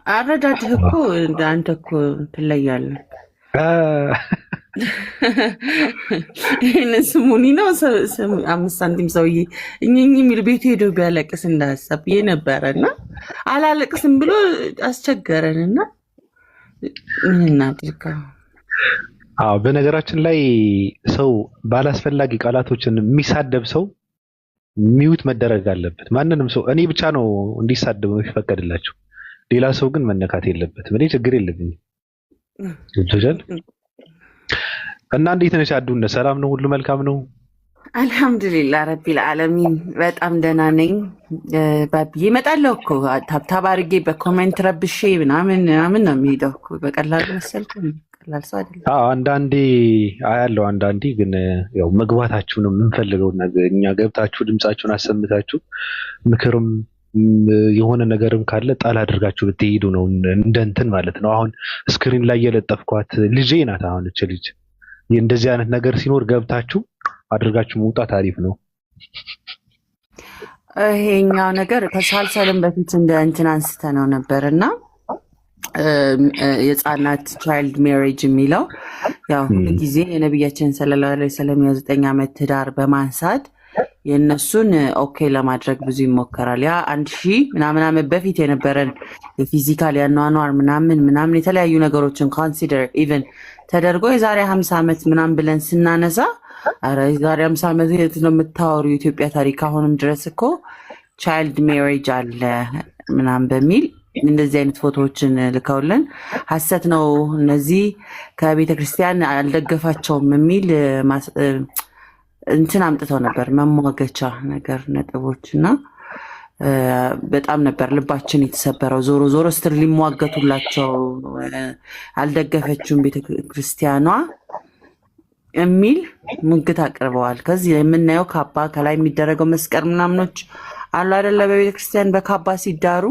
አረዳድህ እኮ አንተ እኮ ትለያለህ። ይህን ስሙኒ ነው 5 ሳንቲም ሰውዬ እኝኝ የሚል ቤቱ ሄዶ ቢያለቅስ እንዳሰብ ነበረ እና አላለቅስም ብሎ አስቸገረን እና ምን እናድርግ? አዎ በነገራችን ላይ ሰው ባላስፈላጊ ቃላቶችን የሚሳደብ ሰው ሚውት መደረግ አለበት። ማንንም ሰው እኔ ብቻ ነው እንዲሳደብ የሚፈቀድላቸው፣ ሌላ ሰው ግን መነካት የለበትም። እኔ ችግር የለብኝም። ጆጆል እና እንዴት ነሽ አዱነ? ሰላም ነው? ሁሉ መልካም ነው? አልሐምዱሊላህ ረቢል ዓለሚን በጣም ደህና ነኝ። ባብዬ እመጣለሁ እኮ ታብታብ አድርጌ በኮሜንት ረብሼ ምናምን ነው የሚሄደው እኮ። በቀላሉ መሰልኩ ቀላል ሰው አይደለም። አንዳንዴ አያለው፣ አንዳንዴ ግን ያው መግባታችሁ ነው የምንፈልገው ነገር። እኛ ገብታችሁ ድምጻችሁን አሰምታችሁ ምክርም የሆነ ነገርም ካለ ጣል አድርጋችሁ ብትሄዱ ነው እንደ እንትን ማለት ነው። አሁን ስክሪን ላይ የለጠፍኳት ልጄ ናት። አሁን እቺ ልጅ እንደዚህ አይነት ነገር ሲኖር ገብታችሁ አድርጋችሁ መውጣት አሪፍ ነው። ይሄኛው ነገር ከሳልሰልም በፊት እንደ እንትን አንስተ ነው ነበርና የህፃናት ቻይልድ ሜሬጅ የሚለው ያው ጊዜ የነቢያችን ሰለላሁ ዐለይሂ ወሰለም የ9 ዓመት ትዳር በማንሳት የእነሱን ኦኬ ለማድረግ ብዙ ይሞከራል። ያ 1000 ምናምን ዓመት በፊት የነበረን የፊዚካል ያኗኗር ምናምን የተለያዩ ነገሮችን ኮንሲደር ኢቨን ተደርጎ የዛሬ 50 ዓመት ምናምን ብለን ስናነሳ አረ የዛሬ 50 ዓመት የት ነው የምታወሩ? የኢትዮጵያ ታሪክ አሁንም ድረስ እኮ ቻይልድ ሜሬጅ አለ ምናምን በሚል እንደዚህ አይነት ፎቶዎችን ልከውልን ሐሰት ነው እነዚህ ከቤተ ክርስቲያን አልደገፋቸውም የሚል እንትን አምጥተው ነበር፣ መሟገቻ ነገር ነጥቦች እና በጣም ነበር ልባችን የተሰበረው። ዞሮ ዞሮ ስትር ሊሟገቱላቸው አልደገፈችውም ቤተክርስቲያኗ የሚል ሙግት አቅርበዋል። ከዚህ የምናየው ካባ ከላይ የሚደረገው መስቀል ምናምኖች አሉ አይደለ? በቤተክርስቲያን በካባ ሲዳሩ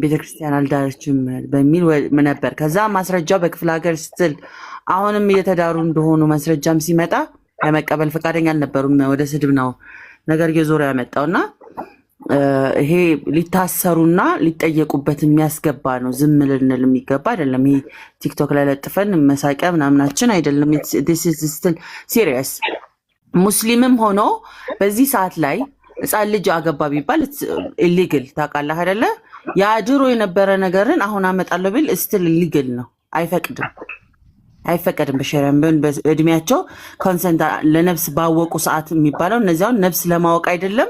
ቤተክርስቲያን አልዳረችም በሚል ነበር። ከዛ ማስረጃው በክፍለ ሀገር ስትል አሁንም እየተዳሩ እንደሆኑ ማስረጃም ሲመጣ ለመቀበል ፈቃደኛ አልነበሩም። ወደ ስድብ ነው ነገር እየዞረ ያመጣውና ይሄ ሊታሰሩና ሊጠየቁበት የሚያስገባ ነው። ዝም ልንል የሚገባ አይደለም። ይሄ ቲክቶክ ላይ ለጥፈን መሳቂያ ምናምናችን አይደለም። this is still serious። ሙስሊምም ሆኖ በዚህ ሰዓት ላይ ህፃን ልጅ አገባ ቢባል ኢሊግል ታውቃለህ አይደለ? ያ ድሮ የነበረ ነገርን አሁን አመጣለሁ ቢል still ኢሊግል ነው። አይፈቀድም በሸሪዓም ቢሆን በእድሜያቸው ኮንሰንት ለነፍስ ባወቁ ሰዓት የሚባለው እነዚያውን ነፍስ ለማወቅ አይደለም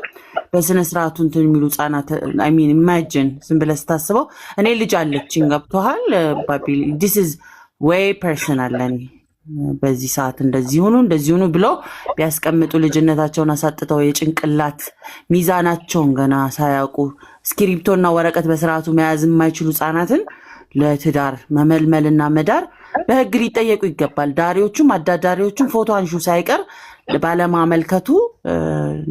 በስነ ስርዓቱ እንትን የሚሉ ህጻናት ኢማጂን ዝም ብለህ ስታስበው እኔ ልጅ አለችኝ ገብቶሃል ባቢ this is way personal ለኔ በዚህ ሰዓት እንደዚህ ሆኑ ብሎ ቢያስቀምጡ ልጅነታቸውን አሳጥተው የጭንቅላት ሚዛናቸውን ገና ሳያውቁ ስክሪፕቶና ወረቀት በስርዓቱ መያዝ የማይችሉ ህጻናትን ለትዳር መመልመልና መዳር በህግ ሊጠየቁ ይገባል። ዳሪዎቹም አዳዳሪዎቹም ፎቶ አንሹ ሳይቀር ባለማመልከቱ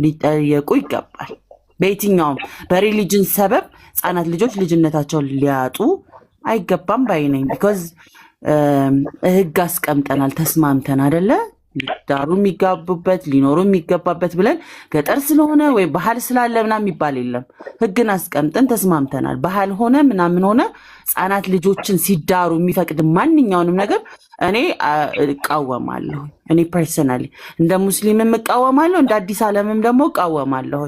ሊጠየቁ ይገባል። በየትኛውም በሪሊጅን ሰበብ ህጻናት ልጆች ልጅነታቸውን ሊያጡ አይገባም ባይ ነኝ። ቢኮዝ ህግ አስቀምጠናል ተስማምተን አይደለ? ዳሩ የሚጋቡበት ሊኖሩ የሚገባበት ብለን ገጠር ስለሆነ ወይ ባህል ስላለ ምናምን የሚባል የለም። ህግን አስቀምጠን ተስማምተናል። ባህል ሆነ ምናምን ሆነ ህጻናት ልጆችን ሲዳሩ የሚፈቅድ ማንኛውንም ነገር እኔ እቃወማለሁ። እኔ ፐርሰናሊ እንደ ሙስሊምም እቃወማለሁ፣ እንደ አዲስ ዓለምም ደግሞ እቃወማለሁ።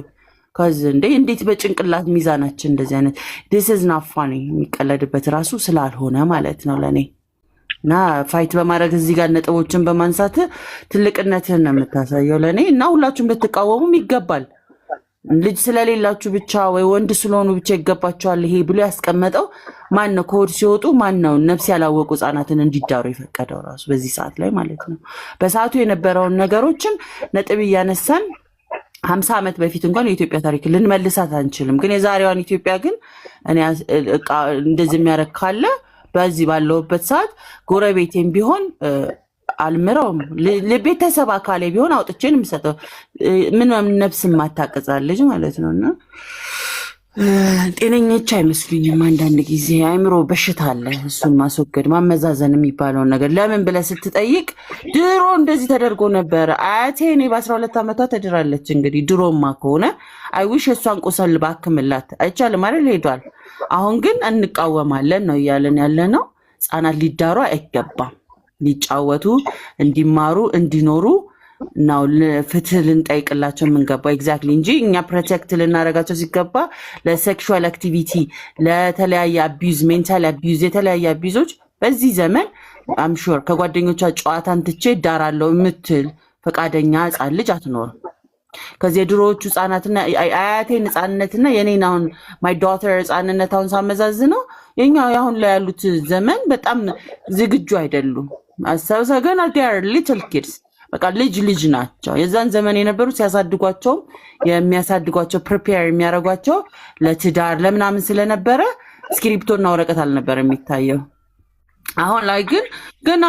ከዚህ እንዴት በጭንቅላት ሚዛናችን እንደዚህ አይነት this is not funny የሚቀለድበት ራሱ ስላልሆነ ማለት ነው ለኔ እና ፋይት በማድረግ እዚህ ጋር ነጥቦችን በማንሳት ትልቅነትህን ነው የምታሳየው ለኔ። እና ሁላችሁም ልትቃወሙም ይገባል። ልጅ ስለሌላችሁ ብቻ ወይ ወንድ ስለሆኑ ብቻ ይገባቸዋል ይሄ ብሎ ያስቀመጠው ማን ነው? ከሆድ ሲወጡ ማን ነው ነፍስ ያላወቁ ህጻናትን እንዲዳሩ የፈቀደው ራሱ በዚህ ሰዓት ላይ ማለት ነው። በሰዓቱ የነበረውን ነገሮችን ነጥብ እያነሳን 50 ዓመት በፊት እንኳን የኢትዮጵያ ታሪክ ልንመልሳት አንችልም። ግን የዛሬዋን ኢትዮጵያ ግን እኔ እንደዚህ የሚያረግ ካለ በዚህ ባለውበት ሰዓት ጎረቤቴም ቢሆን አልምረውም። ለቤተሰብ አካሌ ቢሆን አውጥቼን የምሰጠው ምን ነፍስ ማታቀጻለች ማለት ነውና ጤነኞች አይመስሉኝም። አንዳንድ ጊዜ አይምሮ በሽታ አለ። እሱን ማስወገድ ማመዛዘን የሚባለውን ነገር ለምን ብለህ ስትጠይቅ ድሮ እንደዚህ ተደርጎ ነበረ። አያቴ እኔ በ12 ዓመቷ ተድራለች። እንግዲህ ድሮማ ከሆነ አይዊሽ እሷን ቁሰል ባክምላት አይቻልም አይደል? ሄዷል። አሁን ግን እንቃወማለን ነው እያለን ያለ ነው። ህጻናት ሊዳሩ አይገባም። ሊጫወቱ እንዲማሩ እንዲኖሩ ነው ፍትህ ልንጠይቅላቸው የምንገባው። ኤግዛክትሊ እንጂ እኛ ፕሮቴክት ልናደርጋቸው ሲገባ ለሴክሹዋል አክቲቪቲ፣ ለተለያየ አቢዩዝ፣ ሜንታል አቢዩዝ፣ የተለያየ አቢዩዞች በዚህ ዘመን አምሹር ከጓደኞቿ ጨዋታን ትቼ ዳራለው የምትል ፈቃደኛ ህፃን ልጅ አትኖርም። ከዚህ የድሮዎቹ ህፃናትና አያቴን ህፃንነትና የኔን አሁን ማይ ዶተር ህፃንነት አሁን ሳመዛዝነው የኛ አሁን ላይ ያሉት ዘመን በጣም ዝግጁ አይደሉም። አሰብሰ ገና ዲያር ሊትል ኪድስ በቃ ልጅ ናቸው። የዛን ዘመን የነበሩት ሲያሳድጓቸው የሚያሳድጓቸው ፕሪፔር የሚያደርጓቸው ለትዳር ለምናምን ስለነበረ እስክሪፕቶና ወረቀት አልነበረ የሚታየው። አሁን ላይ ግን ገና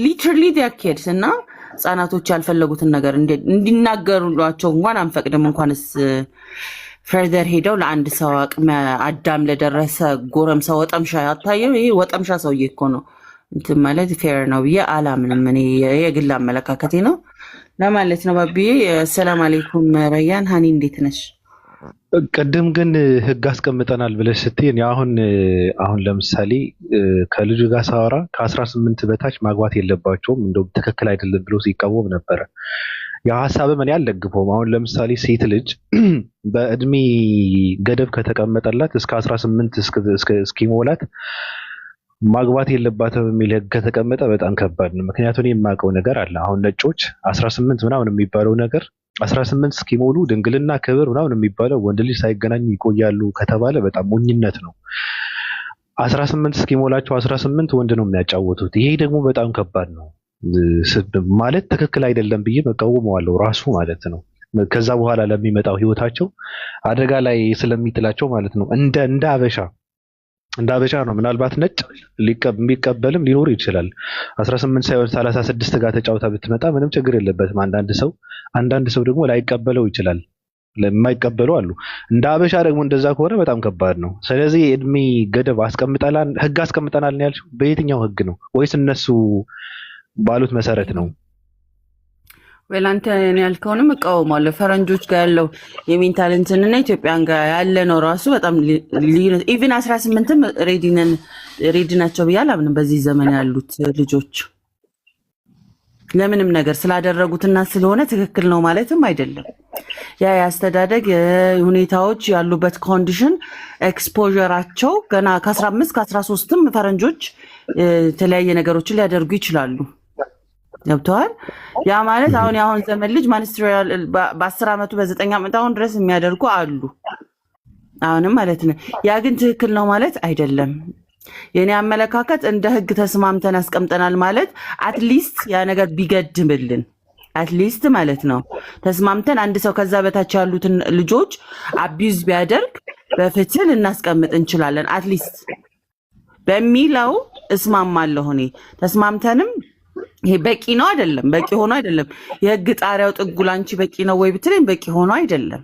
ሊትራሊ ዲያር ኪድስ እና ህጻናቶች ያልፈለጉትን ነገር እንዲናገሩላቸው እንኳን አንፈቅድም። እንኳንስ ፈርዘር ሄደው ለአንድ ሰው አቅመ አዳም ለደረሰ ጎረምሳ ወጠምሻ ያታየው ይሄ ወጠምሻ ሰውዬ እኮ ነው እንትን ማለት ፌር ነው ብዬ አላምንም። እኔ የግል አመለካከቴ ነው ለማለት ነው። ባብዬ ሰላም አለይኩም ረያን ሀኒ እንዴት ነሽ? ቅድም ግን ህግ አስቀምጠናል ብለሽ ስትይ አሁን ለምሳሌ ከልጁ ጋር ሳወራ ከ18 በታች ማግባት የለባቸውም እንደው ትክክል አይደለም ብሎ ሲቃወም ነበረ። ያ ሀሳብም እኔ አልደግፈውም። አሁን ለምሳሌ ሴት ልጅ በእድሜ ገደብ ከተቀመጠላት እስከ 18 እስኪሞላት ማግባት የለባትም የሚል ህግ ከተቀመጠ በጣም ከባድ ነው። ምክንያቱም የማውቀው ነገር አለ። አሁን ነጮች 18 ምናምን የሚባለው ነገር 18 እስኪሞሉ ድንግልና ክብር ምናምን የሚባለው ወንድ ልጅ ሳይገናኙ ይቆያሉ ከተባለ በጣም ሞኝነት ነው። 18 እስኪሞላቸው 18 ወንድ ነው የሚያጫወቱት። ይሄ ደግሞ በጣም ከባድ ነው ማለት ትክክል አይደለም ብዬ መቃወመዋለሁ ራሱ ማለት ነው። ከዛ በኋላ ለሚመጣው ህይወታቸው አደጋ ላይ ስለሚጥላቸው ማለት ነው። እንደ አበሻ ነው። ምናልባት ነጭ የሚቀበልም ሊኖር ይችላል። 18 ሳይሆን 36 ጋር ተጫውታ ብትመጣ ምንም ችግር የለበትም። አንዳንድ ሰው ደግሞ ላይቀበለው ይችላል። ለማይቀበሉ አሉ። እንደ አበሻ ደግሞ እንደዛ ከሆነ በጣም ከባድ ነው። ስለዚህ የእድሜ ገደብ ህግ አስቀምጠናል ነው ያልሽው? በየትኛው ህግ ነው? ወይስ እነሱ ባሉት መሰረት ነው? ወይ አንተ ያልከውንም እቃወማለሁ። ፈረንጆች ጋር ያለው የሜንታል እንትንና ኢትዮጵያን ጋር ያለ ነው ራሱ በጣም ኢቭን 18ም ሬዲ ናቸው ብዬ አላምንም። በዚህ ዘመን ያሉት ልጆች ለምንም ነገር ስላደረጉትና ስለሆነ ትክክል ነው ማለትም አይደለም። ያ ያስተዳደግ ሁኔታዎች ያሉበት ኮንዲሽን ኤክስፖዠራቸው ገና ከ15 ከ13ም ፈረንጆች የተለያየ ነገሮችን ሊያደርጉ ይችላሉ። ገብተዋል። ያ ማለት አሁን የአሁን ዘመን ልጅ ማንስትሪያል በ10 ዓመቱ በ9 ዓመት አሁን ድረስ የሚያደርጉ አሉ አሁንም ማለት ነው። ያ ግን ትክክል ነው ማለት አይደለም። የኔ አመለካከት እንደ ህግ ተስማምተን አስቀምጠናል ማለት አትሊስት ያ ነገር ቢገድምልን አትሊስት ማለት ነው። ተስማምተን አንድ ሰው ከዛ በታች ያሉትን ልጆች አቢዩዝ ቢያደርግ በፍትህ ልናስቀምጥ እንችላለን አትሊስት በሚለው እስማማለሁ እኔ። ተስማምተንም ይሄ በቂ ነው አይደለም፣ በቂ ሆኖ አይደለም። የህግ ጣሪያው ጥጉ ላንቺ በቂ ነው ወይ ብትለኝ በቂ ሆኖ አይደለም።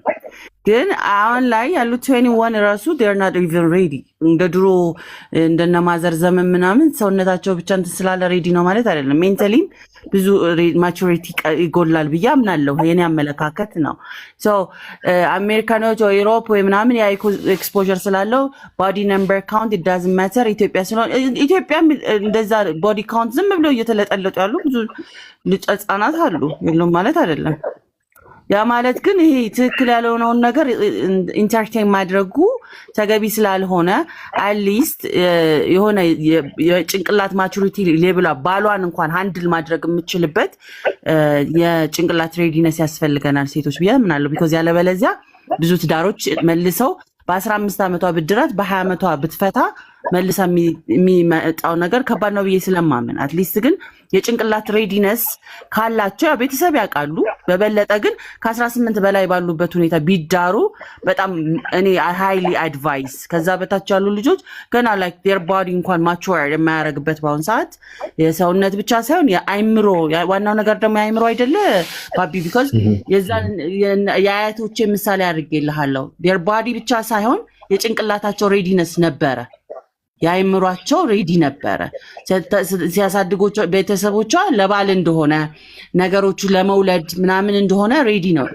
ግን አሁን ላይ ያሉት 21 ራሱ they're not even ready እንደ ድሮ እንደነ ማዘር ዘመን ምናምን ሰውነታቸው ብቻ እንትን ስላለ ሬዲ ነው ማለት አይደለም። ሜንታሊም ብዙ ማቹሪቲ ይጎላል ብዬ አምናለሁ። የኔ አመለካከት ነው። ሶ አሜሪካኖች ወይ ዩሮፕ ወይ ምናምን ያ ኤክስፖዠር ስላለው ቦዲ ነምበር ካውንት it doesn't matter። ኢትዮጵያ ስለሆነ ኢትዮጵያ እንደዛ ቦዲ ካውንት ዝም ብለው እየተለጠለጡ ያሉ ብዙ ልጅ ህጻናት አሉ የሉም ማለት አይደለም። ያ ማለት ግን ይሄ ትክክል ያልሆነውን ነገር ኢንተርቴን ማድረጉ ተገቢ ስላልሆነ አትሊስት የሆነ የጭንቅላት ማቹሪቲ ሌቭል ባሏን እንኳን ሃንድል ማድረግ የምችልበት የጭንቅላት ሬዲነስ ያስፈልገናል ሴቶች ብዬ አምናለሁ። ቢኮዝ ያለበለዚያ ብዙ ትዳሮች መልሰው በ15 ዓመቷ ብድራት በ20 ዓመቷ ብትፈታ መልሳ የሚመጣው ነገር ከባድ ነው ብዬ ስለማምን አትሊስት ግን የጭንቅላት ሬዲነስ ካላቸው ያው ቤተሰብ ያውቃሉ። በበለጠ ግን ከ18 በላይ ባሉበት ሁኔታ ቢዳሩ በጣም እኔ ሃይሊ አድቫይስ። ከዛ በታች ያሉ ልጆች ገና ላይክ ዴር ባዲ እንኳን ማቹር የማያደርግበት በአሁን ሰዓት የሰውነት ብቻ ሳይሆን የአይምሮ ዋናው ነገር ደግሞ የአይምሮ አይደለ ባቢ ቢኮዝ የዛን የአያቶቼ ምሳሌ አድርጌልሃለሁ። ዴር ባዲ ብቻ ሳይሆን የጭንቅላታቸው ሬዲነስ ነበረ። የአይምሯቸው ሬዲ ነበረ ሲያሳድጎ ቤተሰቦቿ ለባል እንደሆነ ነገሮቹ ለመውለድ ምናምን እንደሆነ ሬዲ ነው።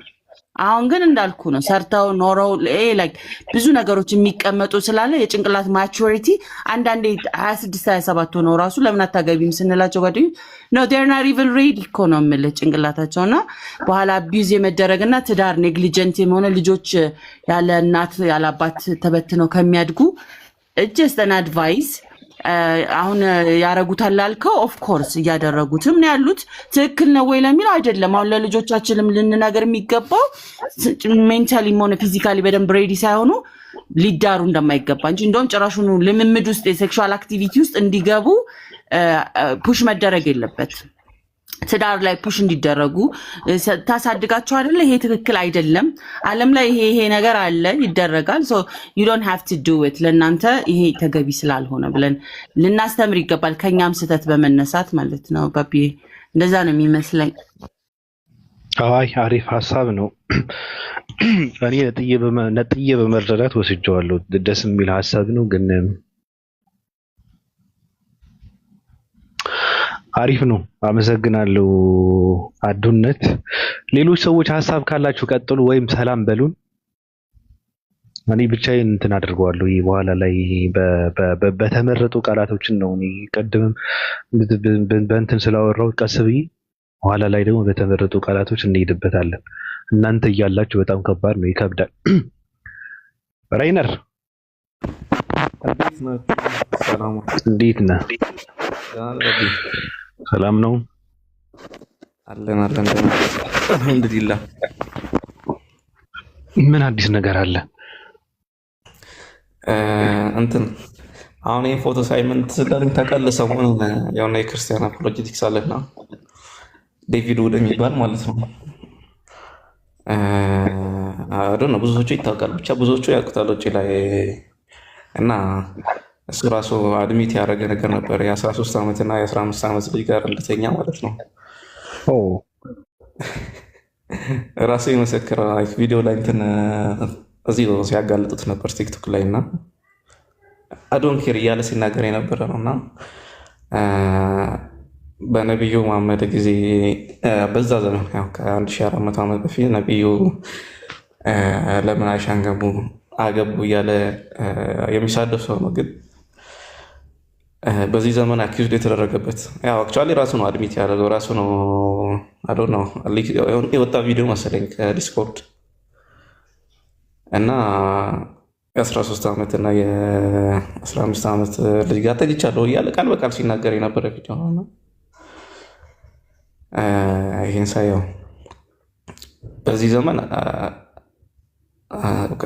አሁን ግን እንዳልኩ ነው ሰርተው ኖረው ላይክ ብዙ ነገሮች የሚቀመጡ ስላለ የጭንቅላት ማቹሪቲ አንዳንዴ 26 27 ሆነው ራሱ ለምን አታገቢም ስንላቸው ጓደኞች ኖ ዴር ናት ኢቭን ሬዲ እኮ ነው የምልህ ጭንቅላታቸውና በኋላ አቢዩዝ የመደረግና ትዳር ኔግሊጀንት የሆነ ልጆች ያለ እናት ያለ አባት ተበትነው ከሚያድጉ just an advice አሁን ያረጉታል ላልከው ኦፍ ኮርስ እያደረጉትም ነው ያሉት ትክክል ነው ወይ ለሚለው አይደለም። አሁን ለልጆቻችንም ልንነገር የሚገባው ሜንታሊ ሆነ ፊዚካሊ በደንብ ሬዲ ሳይሆኑ ሊዳሩ እንደማይገባ እንጂ እንደውም ጭራሹኑ ልምምድ ውስጥ የሴክሹዋል አክቲቪቲ ውስጥ እንዲገቡ ፑሽ መደረግ የለበት። ትዳር ላይ ፑሽ እንዲደረጉ ታሳድጋቸው አይደለ? ይሄ ትክክል አይደለም። ዓለም ላይ ይሄ ነገር አለ ይደረጋል። ሶ you don't have to do it ለእናንተ ይሄ ተገቢ ስላልሆነ ብለን ልናስተምር ይገባል። ከኛም ስህተት በመነሳት ማለት ነው። ባቢ እንደዛ ነው የሚመስለኝ። አይ አሪፍ ሀሳብ ነው። እኔ ነጥዬ በመረዳት ወስጄዋለሁ። ደስ የሚል ሀሳብ ነው ግን አሪፍ ነው። አመሰግናለሁ አዱነት። ሌሎች ሰዎች ሀሳብ ካላችሁ ቀጥሉ ወይም ሰላም በሉን። እኔ ብቻዬን እንትን አድርገዋለሁ። ይሄ በኋላ ላይ በተመረጡ ቃላቶችን ነው። እኔ ቀድምም በእንትን ስላወራው ቀስ ብዬ በኋላ ላይ ደግሞ በተመረጡ ቃላቶች እንሄድበታለን። እናንተ እያላችሁ በጣም ከባድ ነው፣ ይከብዳል። ራይነር እንዴት ነህ? ሰላም ነው አለን አልሐምዱሊላህ። ምን አዲስ ነገር አለ? እንትን አሁን ይሄ ፎቶ ሳይመንት ስለልን ተቀል ሰሞኑን የሆነ የክርስቲያን አፖሎጂቲክስ አለና ዴቪድ ውድ የሚባል ማለት ነው ነው ብዙዎቹ ይታወቃል፣ ብቻ ብዙዎቹ ያውቁታል ውጭ ላይ እና እሱ ራሱ አድሚት ያደረገ ነገር ነበር የ13 ዓመት እና የ15 ዓመት ልጅ ጋር እንደተኛ ማለት ነው። ራሱ የመሰከረ ቪዲዮ ላይ እንትን እዚህ ሲያጋልጡት ነበር ቲክቶክ ላይ እና አዶን ኬር እያለ ሲናገር የነበረ ነው እና በነቢዩ መሐመድ ጊዜ በዛ ዘመን ከ1400 ዓመት በፊት ነቢዩ ለምን አይሻን አገቡ እያለ የሚሳደብ ሰው ነው። ግን በዚህ ዘመን አኪውዝድ የተደረገበት ያው አክቹዋሊ ራሱ ነው አድሚት ያደረገው ራሱ ነው። አይ ዶንት ኖ የወጣ ቪዲዮ መሰለኝ ከዲስኮርድ እና የ13 ዓመት እና የ15 ዓመት ልጅ ጋር ተኝቻለሁ እያለ ቃል በቃል ሲናገር የነበረ ቪዲዮ ነው። ይህን ሳየው በዚህ ዘመን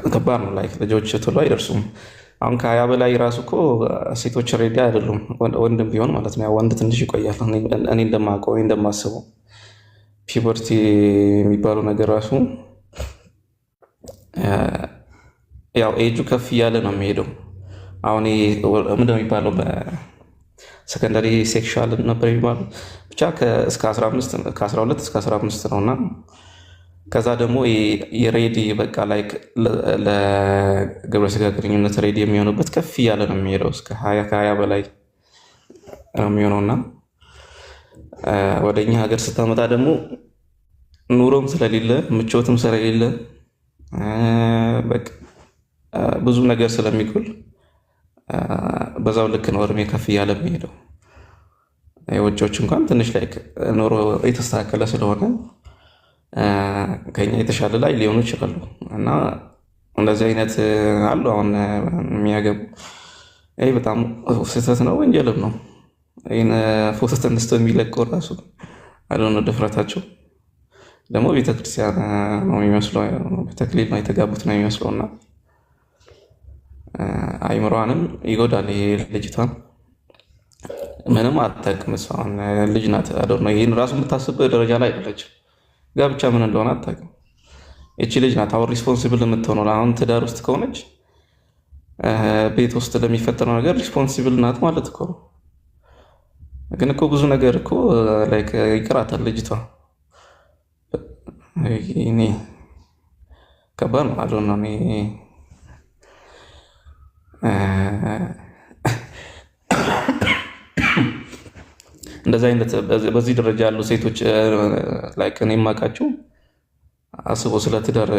ከባድ ነው። ላይክ ልጆች ቶሎ አይደርሱም። አሁን ከ20 በላይ ራሱ እኮ ሴቶች ሬዲ አይደሉም፣ ወንድም ቢሆን ማለት ነው። ወንድ ትንሽ ይቆያል። እኔ እንደማውቀው እኔ እንደማስበው ፒበርቲ የሚባለው ነገር ራሱ ያው ኤጁ ከፍ እያለ ነው የሚሄደው። አሁን ምንድን ነው የሚባለው በሰከንዳሪ ሴክሹዋል ነበር የሚባለው ብቻ ከ12 እስከ 15 ነው እና ከዛ ደግሞ የሬዲ በቃ ላይ ለግብረ ስጋ ግንኙነት ሬዲ የሚሆኑበት ከፍ እያለ ነው የሚሄደው እስከ 20 በላይ ነው የሚሆነው እና ወደ እኛ ሀገር ስታመጣ ደግሞ ኑሮም ስለሌለ ምቾትም ስለሌለ በቃ ብዙ ነገር ስለሚጎል በዛው ልክ ነው እድሜ ከፍ እያለ የሚሄደው። የውጮች እንኳን ትንሽ ላይ ኑሮ የተስተካከለ ስለሆነ ከኛ የተሻለ ላይ ሊሆኑ ይችላሉ እና እንደዚህ አይነት አሉ አሁን የሚያገቡ። ይህ በጣም ስህተት ነው፣ ወንጀልም ነው። ይህን ፎቶ ተነስቶ የሚለቀው ራሱ አልሆነ ድፍረታቸው ደግሞ ቤተክርስቲያን ነው የሚመስለው፣ ቤተክሊል ነው የተጋቡት ነው የሚመስለው እና አይምሯንም ይጎዳል። ይሄ ልጅቷን ምንም አታውቅም። እሷ አሁን ልጅ ናት። ነው ይህን ራሱ የምታስብ ደረጃ ላይ አይደለችም። ጋብቻ ምን እንደሆነ አታውቅም። እቺ ልጅ ናት አሁን ሪስፖንሲብል የምትሆነው። አሁን ትዳር ውስጥ ከሆነች ቤት ውስጥ ለሚፈጠረው ነገር ሪስፖንሲብል ናት ማለት እኮ ነው። ግን እኮ ብዙ ነገር እኮ ላይክ ይቀራታል ልጅቷ። እኔ ከባድ ነው አለ ነው። እንደዚህ አይነት በዚህ ደረጃ ያሉ ሴቶች ላይክ እኔ የማውቃቸው አስቦ ስለ ትዳር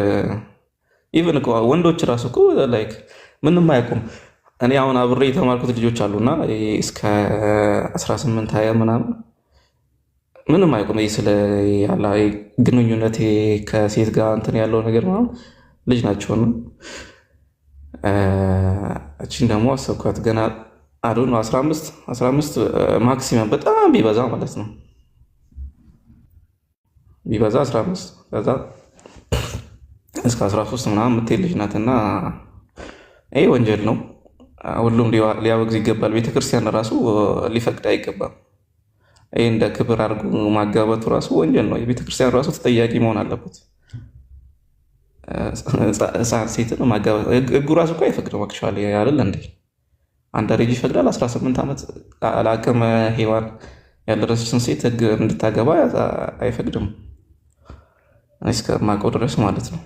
ኢቨን እኮ ወንዶች ራሱ እኮ ላይክ ምንም አያውቁም። እኔ አሁን አብሬ የተማርኩት ልጆች አሉና እስከ 18 20 ምናምን ምንም አያውቁም። ስለ ያለ ግንኙነት ከሴት ጋር እንትን ያለው ነገር ምናምን ልጅ ናቸውና እቺን ደግሞ አሰብኳት ገና አዶን 15 ማክሲመም በጣም ቢበዛ ማለት ነው ቢበዛ 15 ከዛ እስከ 13 ምናምን የምትሄድ ልጅ ናትና ይሄ ወንጀል ነው። ሁሉም ሊያወግዝ ይገባል። ቤተክርስቲያን ራሱ ሊፈቅድ አይገባም። ይሄ እንደ ክብር አድርጎ ማጋባቱ ራሱ ወንጀል ነው። የቤተክርስቲያን ራሱ ተጠያቂ መሆን አለበት። ሴትን ማጋባት ህጉ ራሱ እኮ አይፈቅድም። አክቹዋሊ አይደል እንዴ? አንድ ልጅ ይፈቅዳል። 18 ዓመት ለአቅመ ሔዋን ያልደረሰችን ሴት ህግ እንድታገባ አይፈቅድም እስከማውቀው ድረስ ማለት ነው።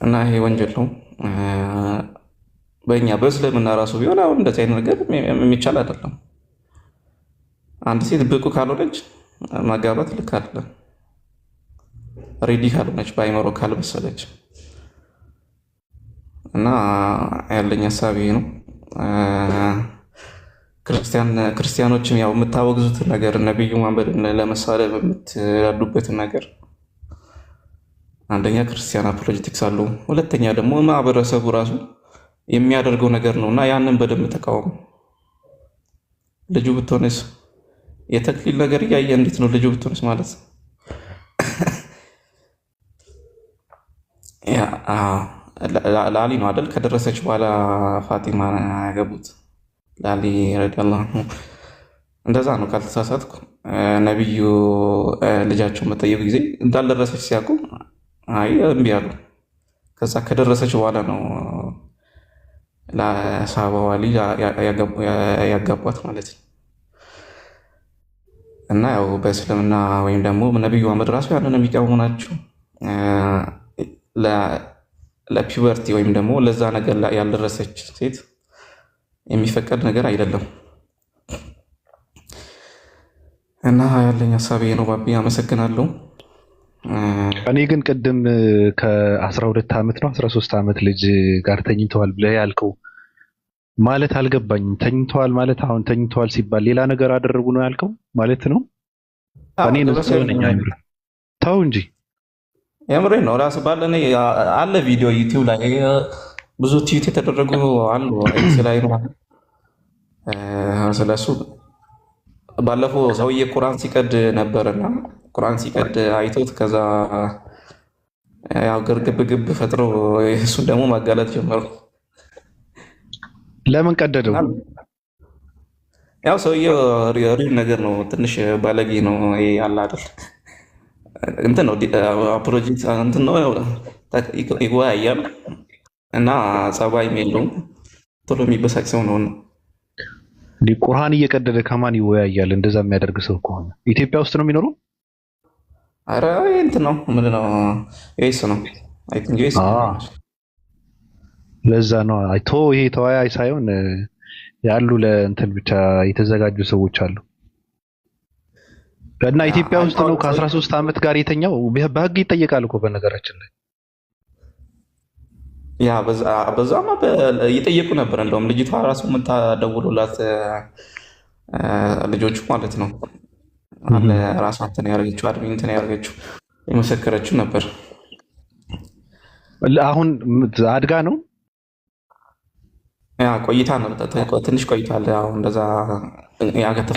እና ይሄ ወንጀል ነው። በእኛ በእስልምና ራሱ ቢሆን አሁን እንደዚህ አይነት ነገር የሚቻል አይደለም። አንድ ሴት ብቁ ካልሆነች ማጋባት ልክ አይደለም። ሬዲ ካልሆነች በአይምሮ ካልበሰለች እና ያለኝ ሀሳብ ይሄ ነው። ክርስቲያኖችም ያው የምታወግዙትን ነገር ነቢዩ መሐመድን ለመሳደብ የምትረዱበትን ነገር አንደኛ ክርስቲያን አፖሎጂቲክስ አሉ፣ ሁለተኛ ደግሞ ማህበረሰቡ ራሱ የሚያደርገው ነገር ነው እና ያንን በደንብ ተቃወሙ። ልጁ ብትሆንስ የተክሊል ነገር እያየ እንዴት ነው ልጁ ብትሆንስ ማለት ላሊ ነው አይደል? ከደረሰች በኋላ ፋጢማ ያገቡት ላሊ ረዲየላሁ ዐንሁ። እንደዛ ነው ካልተሳሳትኩ። ነቢዩ ልጃቸውን በጠየቁ ጊዜ እንዳልደረሰች ሲያውቁ አይ እምቢ አሉ። ከዛ ከደረሰች በኋላ ነው ለሳባዋ ልጅ ያጋቧት ማለት ነው። እና ያው በእስልምና ወይም ደግሞ ነቢዩ መሐመድ ራሱ ያንን የሚቃወሙ ናቸው። ለፒበርቲ ወይም ደግሞ ለዛ ነገር ያልደረሰች ሴት የሚፈቀድ ነገር አይደለም። እና ያለኝ ሀሳብ ነው። ባቢ አመሰግናለሁ። እኔ ግን ቅድም ከ12 ዓመት ነው 13 ዓመት ልጅ ጋር ተኝተዋል ብለህ ያልከው ማለት አልገባኝም። ተኝተዋል ማለት አሁን ተኝተዋል ሲባል ሌላ ነገር አደረጉ ነው ያልከው ማለት ነው? እኔ ነው ተው እንጂ የምሬ ነው። ራስ ባለ አለ ቪዲዮ ዩቲዩብ ላይ ብዙ ቲዩት የተደረጉ አሉ። ላይ ነው ስለሱ ባለፈው ሰውዬ ቁርአን ሲቀድ ነበርና ቁርአን ሲቀድ አይቶት ከዛ ያው ግብግብ ፈጥሮ እሱን ደግሞ ማጋለጥ ጀመሩ። ለምን ቀደደው? ያው ሰውዬው ሪል ነገር ነው፣ ትንሽ ባለጌ ነው ያለ አይደል እንትን ነው ፕሮጀክት እንትን ነው ይወያያል እና ጸባይም የለውም ቶሎ የሚበሳጭ ሰው ነው። ቁርአን እየቀደደ ከማን ይወያያል? እንደዛ የሚያደርግ ሰው ከሆነ ኢትዮጵያ ውስጥ ነው የሚኖረው? አረ እንትን ነው ምንድን ነው ዩኤስ ነው አይ ቲንክ ዩኤስ። ለዛ ነው አይቶ ይሄ ተወያይ ሳይሆን ያሉ ለእንትን ብቻ የተዘጋጁ ሰዎች አሉ። እና ኢትዮጵያ ውስጥ ነው ከ13 ዓመት ጋር የተኛው በህግ ይጠየቃል እኮ በነገራችን ላይ። ያ በዛማ እየጠየቁ ነበር። እንደውም ልጅቷ ራሱ የምታደውሉላት ልጆቹ ማለት ነው አለ ራሷ እንትን ያደረገችው አድሚን እንትን ያደረገችው የመሰከረችው ነበር። አሁን አድጋ ነው ያ ቆይታ ነው ትንሽ ቆይቷል። ያው እንደዛ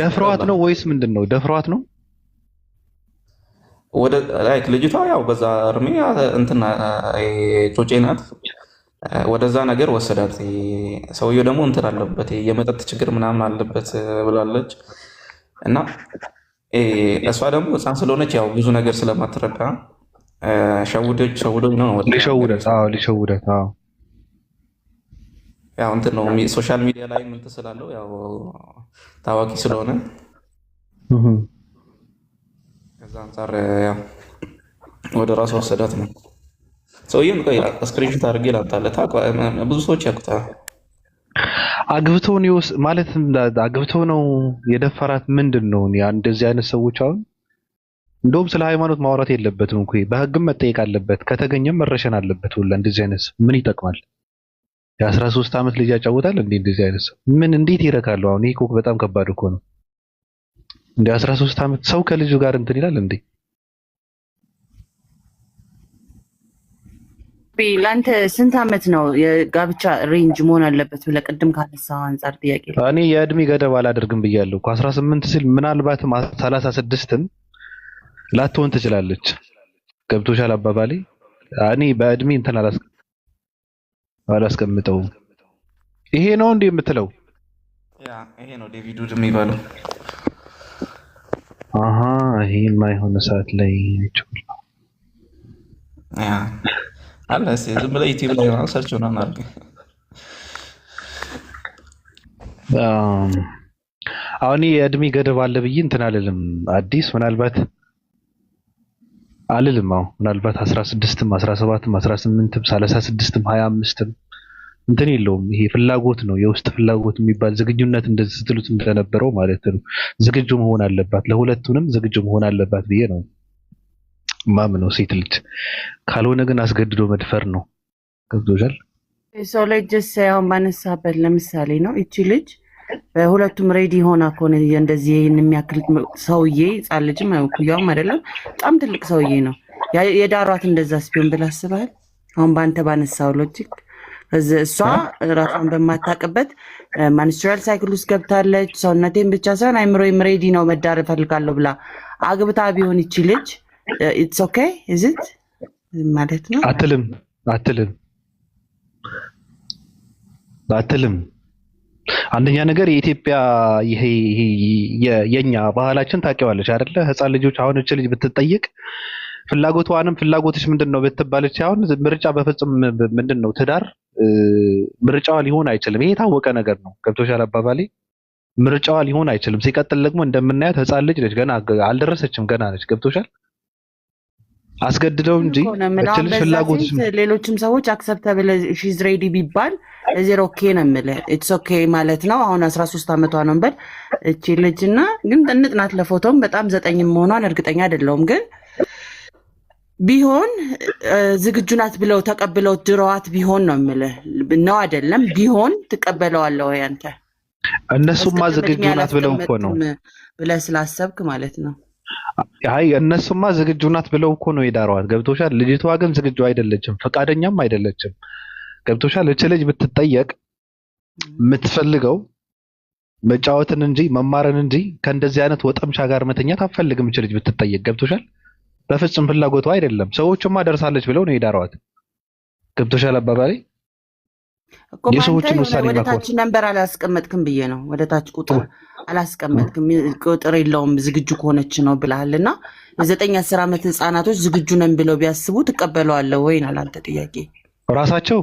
ደፍሯት ነው ወይስ ምንድን ነው? ደፍሯት ነው ወደ ላይክ ልጅቷ ያው በዛ እርሜ እንትና ጮጬ ናት። ወደዛ ነገር ወሰዳት። ሰውየው ደግሞ እንትን አለበት የመጠጥ ችግር ምናምን አለበት ብላለች። እና እሷ ደግሞ ሕፃን ስለሆነች ያው ብዙ ነገር ስለማትረዳ ሸውዶኝ ነው ሊሸውዳት ያው እንትን ነው ሶሻል ሚዲያ ላይ እንትን ስላለው ያው ታዋቂ ስለሆነ ከዛ አንጻር ያው ወደ ራሱ ወሰዳት ነው። ሰውዬውን ቆይ ስክሪንሾት አድርጌ ላምጣልህ። ብዙ ሰዎች ያውቁታል። አግብተው ነው ማለት አግብተው ነው የደፈራት ምንድን ነው? እንደዚህ አይነት ሰዎች አሁን እንደውም ስለ ሃይማኖት ማውራት የለበትም እኮ በህግም መጠየቅ አለበት። ከተገኘም መረሸን አለበት ሁላ። እንደዚህ አይነት ምን ይጠቅማል? የ13 ዓመት ልጅ ያጫውታል እንዴ? እንደዚህ አይነት ሰው ምን እንዴት ይረካሉ? አሁን ይሄ እኮ በጣም ከባድ እኮ ነው። እንደ 13 ዓመት ሰው ከልጁ ጋር እንትን ይላል እንዴ? ለአንተ ስንት ዓመት ነው የጋብቻ ሬንጅ መሆን አለበት ብለህ ቅድም ካነሳው አንጻር ጥያቄ? እኔ የእድሜ ገደብ አላደርግም ብያለሁ እኮ 18 ሲል ምናልባትም 36ም ላትሆን ትችላለች። ገብቶሻል አባባሌ? እኔ በእድሜ እንትን አላስቀምጠውም። ይሄ ነው እንዴ የምትለው? ይሄ ነው ዴቪድ ውድ የሚባለው። ይሄ የማይሆን ሰዓት ላይ አለ ዝም ብለህ ዩቲዩብ ላይ ሰርች ምናምን አድርገህ አሁን የእድሜ ገደብ አለ ብዬ እንትን አልልም። አዲስ ምናልባት አልልም። ምናልባት 16ም 17ም 18ም 36ም 25ም እንትን የለውም። ይሄ ፍላጎት ነው፣ የውስጥ ፍላጎት የሚባል ዝግጁነት እንደዚህ ስትሉት እንደነበረው ማለት ነው። ዝግጁ መሆን አለባት፣ ለሁለቱንም ዝግጁ መሆን አለባት ብዬ ነው ማምነው። ሴት ልጅ ካልሆነ ግን አስገድዶ መድፈር ነው። ገብቶሻል? ሰው ላይ ጀስ ሳይሆን ባነሳበት ለምሳሌ ነው እቺ ልጅ በሁለቱም ሬዲ ሆና ከሆነ እንደዚህ የሚያክል ሰውዬ ሕፃን ልጅም ኩያውም አይደለም በጣም ትልቅ ሰውዬ ነው የዳሯት እንደዛ ስፒዮን ብላ አስበሃል? አሁን በአንተ ባነሳው ሎጂክ እሷ ራሷን በማታውቅበት ማንስትራል ሳይክል ውስጥ ገብታለች። ሰውነቴን ብቻ ሳይሆን አይምሮዬም ሬዲ ነው መዳር እፈልጋለሁ ብላ አግብታ ቢሆን ይቺ ልጅ ኢትስ ኦኬ ኢዝት ማለት ነው? አትልም። አንደኛ ነገር የኢትዮጵያ ይሄ የኛ ባህላችን ታውቂዋለሽ አይደለ? ሕፃን ልጆች አሁን እቺ ልጅ ብትጠይቅ ፍላጎቷንም ፍላጎትሽ ምንድነው ብትባለች አሁን ምርጫ በፍጹም ምንድነው ትዳር ምርጫዋ ሊሆን አይችልም። ይሄ የታወቀ ነገር ነው። ገብቶሻል አባባሌ? ምርጫዋ ሊሆን አይችልም። ሲቀጥል ደግሞ እንደምናያት ሕፃን ልጅ ነች፣ ገና አልደረሰችም፣ ገና ነች። ገብቶሻል? አስገድደው እንጂ እችል ፍላጎት ሌሎችም ሰዎች አክሰፕተብል ሺዝ ሬዲ ቢባል እዚህ ኦኬ ነው የምልህ። ኢትስ ኦኬ ማለት ነው። አሁን 13 ዓመቷ ነው እንበል እቺ ልጅና ግን ጥንጥናት ለፎቶም በጣም 9 መሆኗን እርግጠኛ አይደለሁም። ግን ቢሆን ዝግጁ ናት ብለው ተቀብለው ድሮዋት ቢሆን ነው የምልህ ነው አይደለም? ቢሆን ትቀበለዋለህ ወይ አንተ? እነሱማ ዝግጁ ናት ብለው እኮ ነው ብለህ ስላሰብክ ማለት ነው። አይ እነሱማ ዝግጁ ናት ብለው እኮ ነው የዳሯት። ገብቶሻል? ልጅቷ ግን ዝግጁ አይደለችም፣ ፈቃደኛም አይደለችም። ገብቶሻል? እቺ ልጅ ብትጠየቅ የምትፈልገው መጫወትን እንጂ መማርን እንጂ ከእንደዚህ አይነት ወጠምሻ ጋር መተኛት አትፈልግም። እቺ ልጅ ብትጠየቅ ገብቶሻል? በፍጹም ፍላጎቷ አይደለም። ሰዎችማ ደርሳለች ብለው ነው የዳሯት። ገብቶሻል አባባሌ? የሰዎችን ውሳኔ ወደ ታች ነንበር አላስቀመጥክም ብዬ ነው። ወደ ታች ቁጥር አላስቀመጥክም። ቁጥር የለውም ዝግጁ ከሆነች ነው ብለሃልና የ9-10 ዓመት ህፃናቶች ዝግጁ ነን ብለው ቢያስቡ ትቀበለዋለህ ወይ ነው አንተ ጥያቄ? ራሳቸው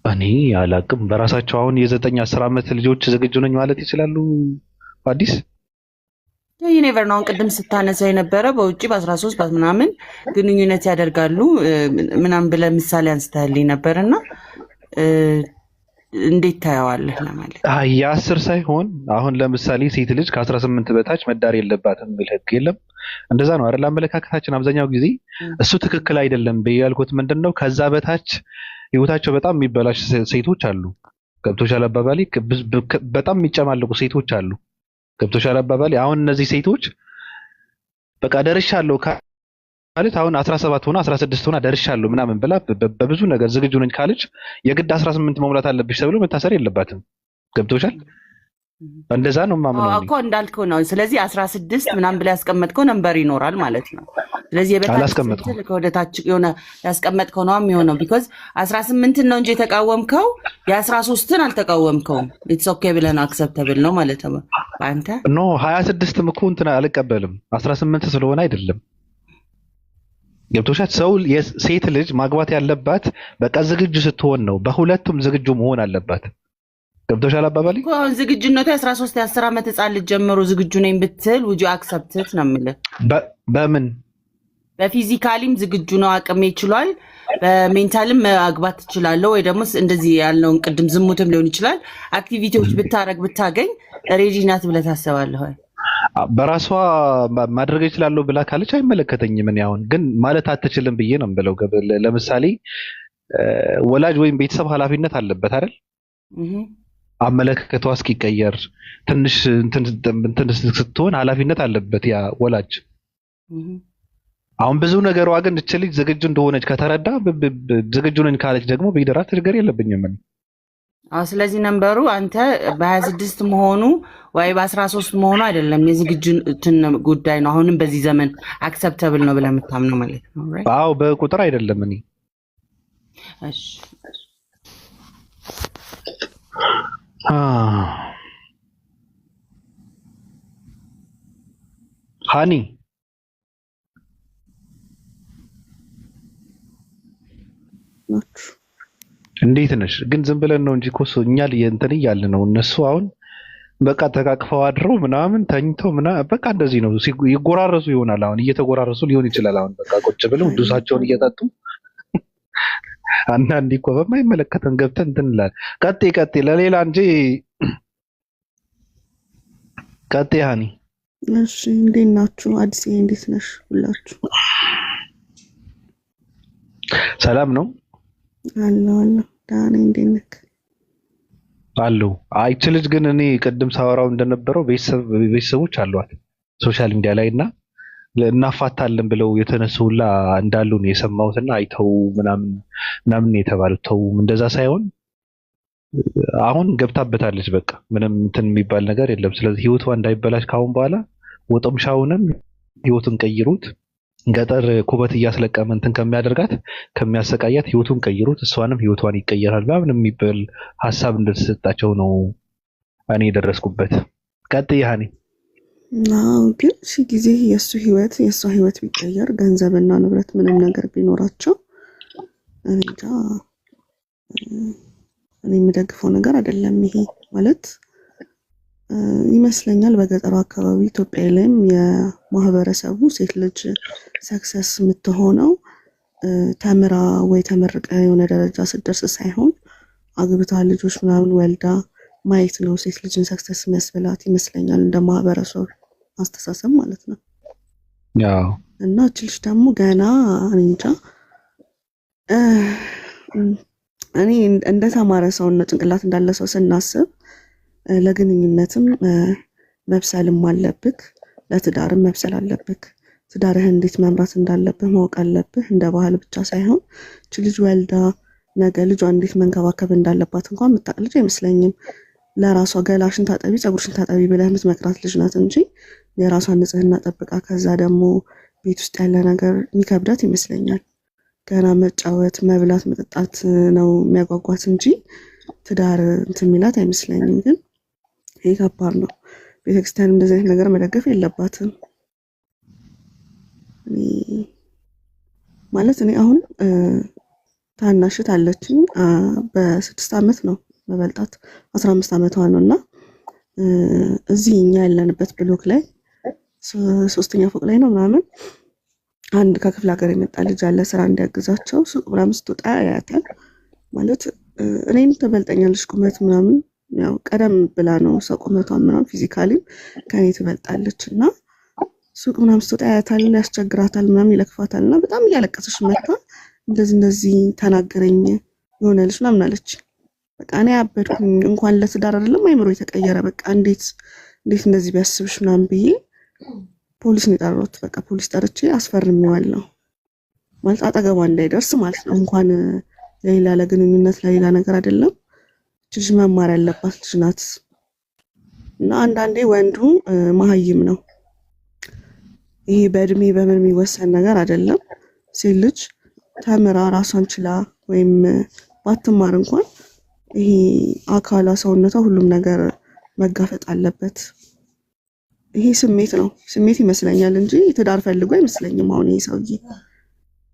እኔ አላቅም። በራሳቸው አሁን የ9-10 ዓመት ልጆች ዝግጁ ነኝ ማለት ይችላሉ? አዲስ ዩኒቨር ነው። ቅድም ስታነሳ የነበረ በውጭ በ13 ምናምን ግንኙነት ያደርጋሉ ምናምን ብለህ ምሳሌ አንስተህልኝ ነበርና እንዴት ታየዋለህ ለማለት? የ10 ሳይሆን አሁን ለምሳሌ ሴት ልጅ ከ18 በታች መዳር የለባትም የሚል ህግ የለም። እንደዛ ነው አይደል አመለካከታችን አብዛኛው ጊዜ። እሱ ትክክል አይደለም ያልኩት ምንድነው ከዛ በታች ህይወታቸው በጣም የሚበላሽ ሴቶች አሉ። ገብቶሻል አባባሌ? በጣም የሚጨማለቁ ሴቶች አሉ። ገብቶሻል አባባሌ? አሁን እነዚህ ሴቶች በቃ ደርሻለሁ ማለት አሁን 17 ሆና 16 ሆና ደርሻለሁ ምናምን ብላ በብዙ ነገር ዝግጁ ነኝ ካለች የግድ 18 መሙላት አለብሽ ተብሎ መታሰር የለባትም። ገብቶሻል? እንደዛ ነው ማምነው እኮ እንዳልከው ነው። ስለዚህ 16 ምናምን ብለህ ያስቀመጥከው ነምበር ይኖራል ማለት ነው። ስለዚህ የበታች ስትል ከወደታች የሆነ ያስቀመጥከው ነው የሚሆነው። ቢኮዝ 18ን ነው እንጂ የተቃወምከው የ13ን አልተቃወምከውም። ኢትስ ኦኬ ብለህ ነው አክሰፕተብል ነው ማለት ነው አንተ። ኖ 26 እኮ እንትን አልቀበልም 18 ስለሆነ አይደለም። ገብቶሻል? ሰው ሴት ልጅ ማግባት ያለባት በቃ ዝግጁ ስትሆን ነው። በሁለቱም ዝግጁ መሆን አለባት። ገብቶሻል አባባሌ? አሁን ዝግጁነቱ 13 የ10 ዓመት ህፃን ልጅ ጀምሮ ዝግጁ ነኝ ብትል ውጁ አክሰፕትት ነው የምልህ። በምን በፊዚካሊም ዝግጁ ነው፣ አቅም ይችላል። በሜንታልም ማግባት ትችላለህ ወይ ደግሞ እንደዚህ ያልነውን ቅድም ዝሙትም ሊሆን ይችላል። አክቲቪቲዎች ብታረግ ብታገኝ ሬዲ ናት ብለህ ታስባለህ ወይ? በራሷ ማድረግ ይችላል ብላ ካለች አይመለከተኝም። እኔ አሁን ግን ማለት አትችልም ብዬ ነው የምለው። ለምሳሌ ወላጅ ወይም ቤተሰብ ኃላፊነት አለበት አይደል? አመለካከቷ እስኪቀየር ትንሽ እንትን ስትሆን ኃላፊነት አለበት ያ ወላጅ። አሁን ብዙ ነገሯ ግን እች ልጅ ዝግጁ እንደሆነች ከተረዳ ዝግጁ ነኝ ካለች ደግሞ ቢደራት ችግር የለብኝም። ስለዚህ ነምበሩ አንተ በ26 መሆኑ ወይ በ13 መሆኑ አይደለም፣ የዝግጁትን ጉዳይ ነው። አሁንም በዚህ ዘመን አክሰፕተብል ነው ብለህ የምታምነው ማለት ነው። አዎ በቁጥር አይደለም። እኔ እሺ ሃኒ እንዴት ነሽ? ግን ዝም ብለን ነው እንጂ እኮ እኛ እንትን እያልን ነው። እነሱ አሁን በቃ ተቃቅፈው አድረው ምናምን ተኝተው በቃ እንደዚህ ነው። ይጎራረሱ ይሆናል። አሁን እየተጎራረሱ ሊሆን ይችላል። አሁን በቃ ቁጭ ብለው ዱሳቸውን እየጠጡ አንዳንዴ እኮ በማይመለከተን ገብተን እንትን እንላለን። ቀጤ ለሌላ እንጂ ቀጤ ሃኒ። እሺ እንዴት ናችሁ? አዲስ እንዴት ነሽ? ሁላችሁ ሰላም ነው? አለሁ ዳኔ እንዴት ነህ? አለሁ። አይቺ ልጅ ግን እኔ ቅድም ሳወራው እንደነበረው ቤተሰቦች አሏት ሶሻል ሚዲያ ላይ እና እናፋታለን ብለው የተነሱላ እንዳሉ ነው የሰማሁትና አይተው ምናምን የተባሉት ተው፣ እንደዛ ሳይሆን አሁን ገብታበታለች። በቃ ምንም እንትን የሚባል ነገር የለም። ስለዚህ ህይወቷ እንዳይበላሽ ካሁን በኋላ ወጥምሻውንም ህይወቱን ቀይሩት። ገጠር ኩበት እያስለቀመ እንትን ከሚያደርጋት ከሚያሰቃያት ህይወቱን ቀይሩት፣ እሷንም ህይወቷን ይቀየራል ምናምን የሚባል ሀሳብ እንደተሰጣቸው ነው እኔ የደረስኩበት። ቀጥይ ሃኒ። ግን ሺ ጊዜ የእሷ ህይወት ቢቀየር ገንዘብና ንብረት ምንም ነገር ቢኖራቸው እንጃ እኔ የምደግፈው ነገር አይደለም። ይሄ ማለት ይመስለኛል በገጠሩ አካባቢ ኢትዮጵያ ላይም የማህበረሰቡ ሴት ልጅ ሰክሰስ የምትሆነው ተምራ ወይ ተመርቃ የሆነ ደረጃ ስትደርስ ሳይሆን አግብታ ልጆች ምናምን ወልዳ ማየት ነው ሴት ልጅን ሰክሰስ የሚያስብላት ይመስለኛል፣ እንደ ማህበረሰቡ አስተሳሰብ ማለት ነው። እና እቺ ልጅ ደግሞ ገና እንጃ እኔ እንደ ተማረ ሰውና ጭንቅላት እንዳለ ሰው ስናስብ ለግንኙነትም መብሰልም አለብክ፣ ለትዳርም መብሰል አለብክ። ትዳርህን እንዴት መምራት እንዳለብህ ማወቅ አለብህ። እንደ ባህል ብቻ ሳይሆን እቺ ልጅ ወልዳ ነገ ልጇን እንዴት መንከባከብ እንዳለባት እንኳን የምታውቅ ልጅ አይመስለኝም። ለራሷ ገላሽን ታጠቢ ፀጉርሽን ታጠቢ ብለህ የምትመክራት ልጅ ናት እንጂ የራሷን ንጽህና ጠብቃ ከዛ ደግሞ ቤት ውስጥ ያለ ነገር የሚከብዳት ይመስለኛል። ገና መጫወት መብላት መጠጣት ነው የሚያጓጓት እንጂ ትዳር እንትን የሚላት አይመስለኝም። ግን ይሄ ከባድ ነው። ቤተክርስቲያን እንደዚህ አይነት ነገር መደገፍ የለባትም። ማለት እኔ አሁን ታናሽት አለችኝ በ6 ዓመት ነው መበልጣት 15 ዓመቷ ነው እና እዚህ እኛ ያለንበት ብሎክ ላይ 3ኛ ፎቅ ላይ ነው ምናምን አንድ ከክፍለ ሀገር የመጣ ልጅ አለ ስራ እንዲያግዛቸው ሱቅ ምናምን ስትወጣ ያያታል። ማለት እኔን ትበልጠኛለች ቁመት ምናምን ያው ቀደም ብላ ነው ሰው ቁመቷን ምናምን ፊዚካሊ ከኔ ትበልጣለች እና ሱቅ ምናምን ስትወጣ ያያታል፣ ያስቸግራታል ምናምን ይለክፋታል እና በጣም እያለቀሰች መጣ እንደዚህ ተናገረኝ የሆነ ልጅ ምናምን አለች። በቃ እኔ አበድኩኝ እንኳን ለትዳር አይደለም አይምሮ የተቀየረ በቃ እንዴት እንደዚህ ቢያስብሽ ምናምን ብዬ ፖሊስ ነው የጠራሁት። በቃ ፖሊስ ጠርቼ አስፈርሜዋለሁ ማለት አጠገቧ እንዳይደርስ ማለት ነው። እንኳን ለሌላ ለግንኙነት ለሌላ ነገር አይደለም። ልጅ መማር ያለባት ልጅ ናት። እና አንዳንዴ ወንዱ መሀይም ነው። ይሄ በእድሜ በምን የሚወሰን ነገር አይደለም። ሴት ልጅ ተምራ ራሷን ችላ ወይም ባትማር እንኳን ይሄ አካሏ፣ ሰውነቷ፣ ሁሉም ነገር መጋፈጥ አለበት። ይሄ ስሜት ነው፣ ስሜት ይመስለኛል እንጂ ትዳር ፈልጎ አይመስለኝም። አሁን ይሄ ሰውዬ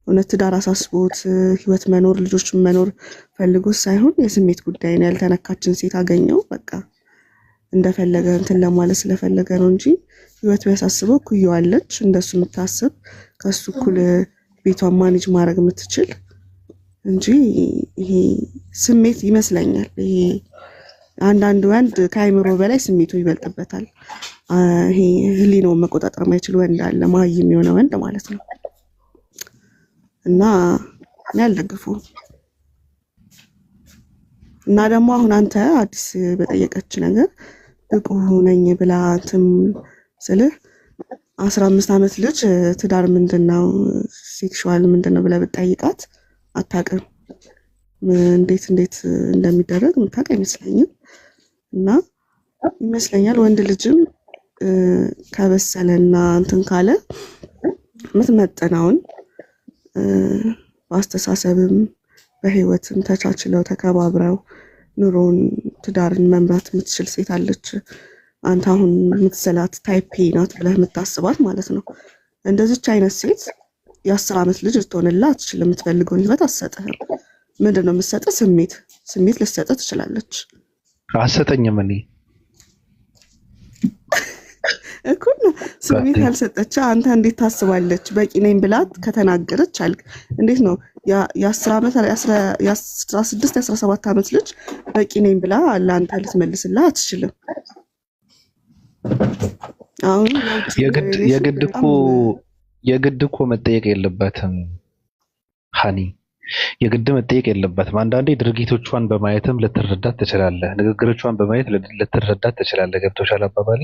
እውነት ትዳር አሳስቦት ህይወት መኖር ልጆች መኖር ፈልጎ ሳይሆን የስሜት ጉዳይ ነው። ያልተነካችን ሴት አገኘው በቃ እንደፈለገ እንትን ለማለት ስለፈለገ ነው እንጂ ህይወት ቢያሳስበው ኩየዋለች እንደሱ የምታስብ ከሱ እኩል ቤቷን ማኔጅ ማድረግ የምትችል እንጂ ይሄ ስሜት ይመስለኛል። ይሄ አንዳንድ ወንድ ከአይምሮ በላይ ስሜቱ ይበልጥበታል። ይሄ ህሊናውን መቆጣጠር ማይችል ወንድ አለ፣ መሀይም የሆነ ወንድ ማለት ነው። እና እኔ አልደግፈውም። እና ደግሞ አሁን አንተ አዲስ በጠየቀች ነገር ብቁ ነኝ ብላ እንትን ስልህ 15 ዓመት ልጅ ትዳር ምንድነው ሴክሹዋል ምንድነው ብለህ ብትጠይቃት አታውቅም። እንዴት እንደሚደረግ የምታውቅ አይመስለኝም። እና ይመስለኛል ወንድ ልጅም ከበሰለና እንትን ካለ የምትመጥነውን በአስተሳሰብም በህይወትም ተቻችለው ተከባብረው ኑሮን ትዳርን መምራት የምትችል ሴት አለች። አንተ አሁን የምትሰላት ታይፔ ናት ብለህ የምታስባት ማለት ነው። እንደዚች አይነት ሴት የ10 ዓመት ልጅ ልትሆንልህ አትችልም። የምትፈልገውን ህይወት አትሰጥህም። ምንድነው የምትሰጥህ? ስሜት ልትሰጥህ ትችላለች። አሰጠኝም እኔ እኮ ስሜት ያልሰጠች አንተ እንዴት ታስባለች? በቂ ነኝ ብላት ከተናገረች አልክ። እንዴት ነው የ10 ዓመት የ16 የ17 ዓመት ልጅ በቂ ነኝ ብላ ለአንተ ልትመልስልህ አትችልም። አሁን የግድ እኮ መጠየቅ የለበትም ሀኒ፣ የግድ መጠየቅ የለበትም። አንዳንዴ ድርጊቶቿን በማየትም ልትረዳት ትችላለህ። ንግግሮቿን በማየት ልትረዳት ትችላለህ። ገብቶሻል አባባሌ?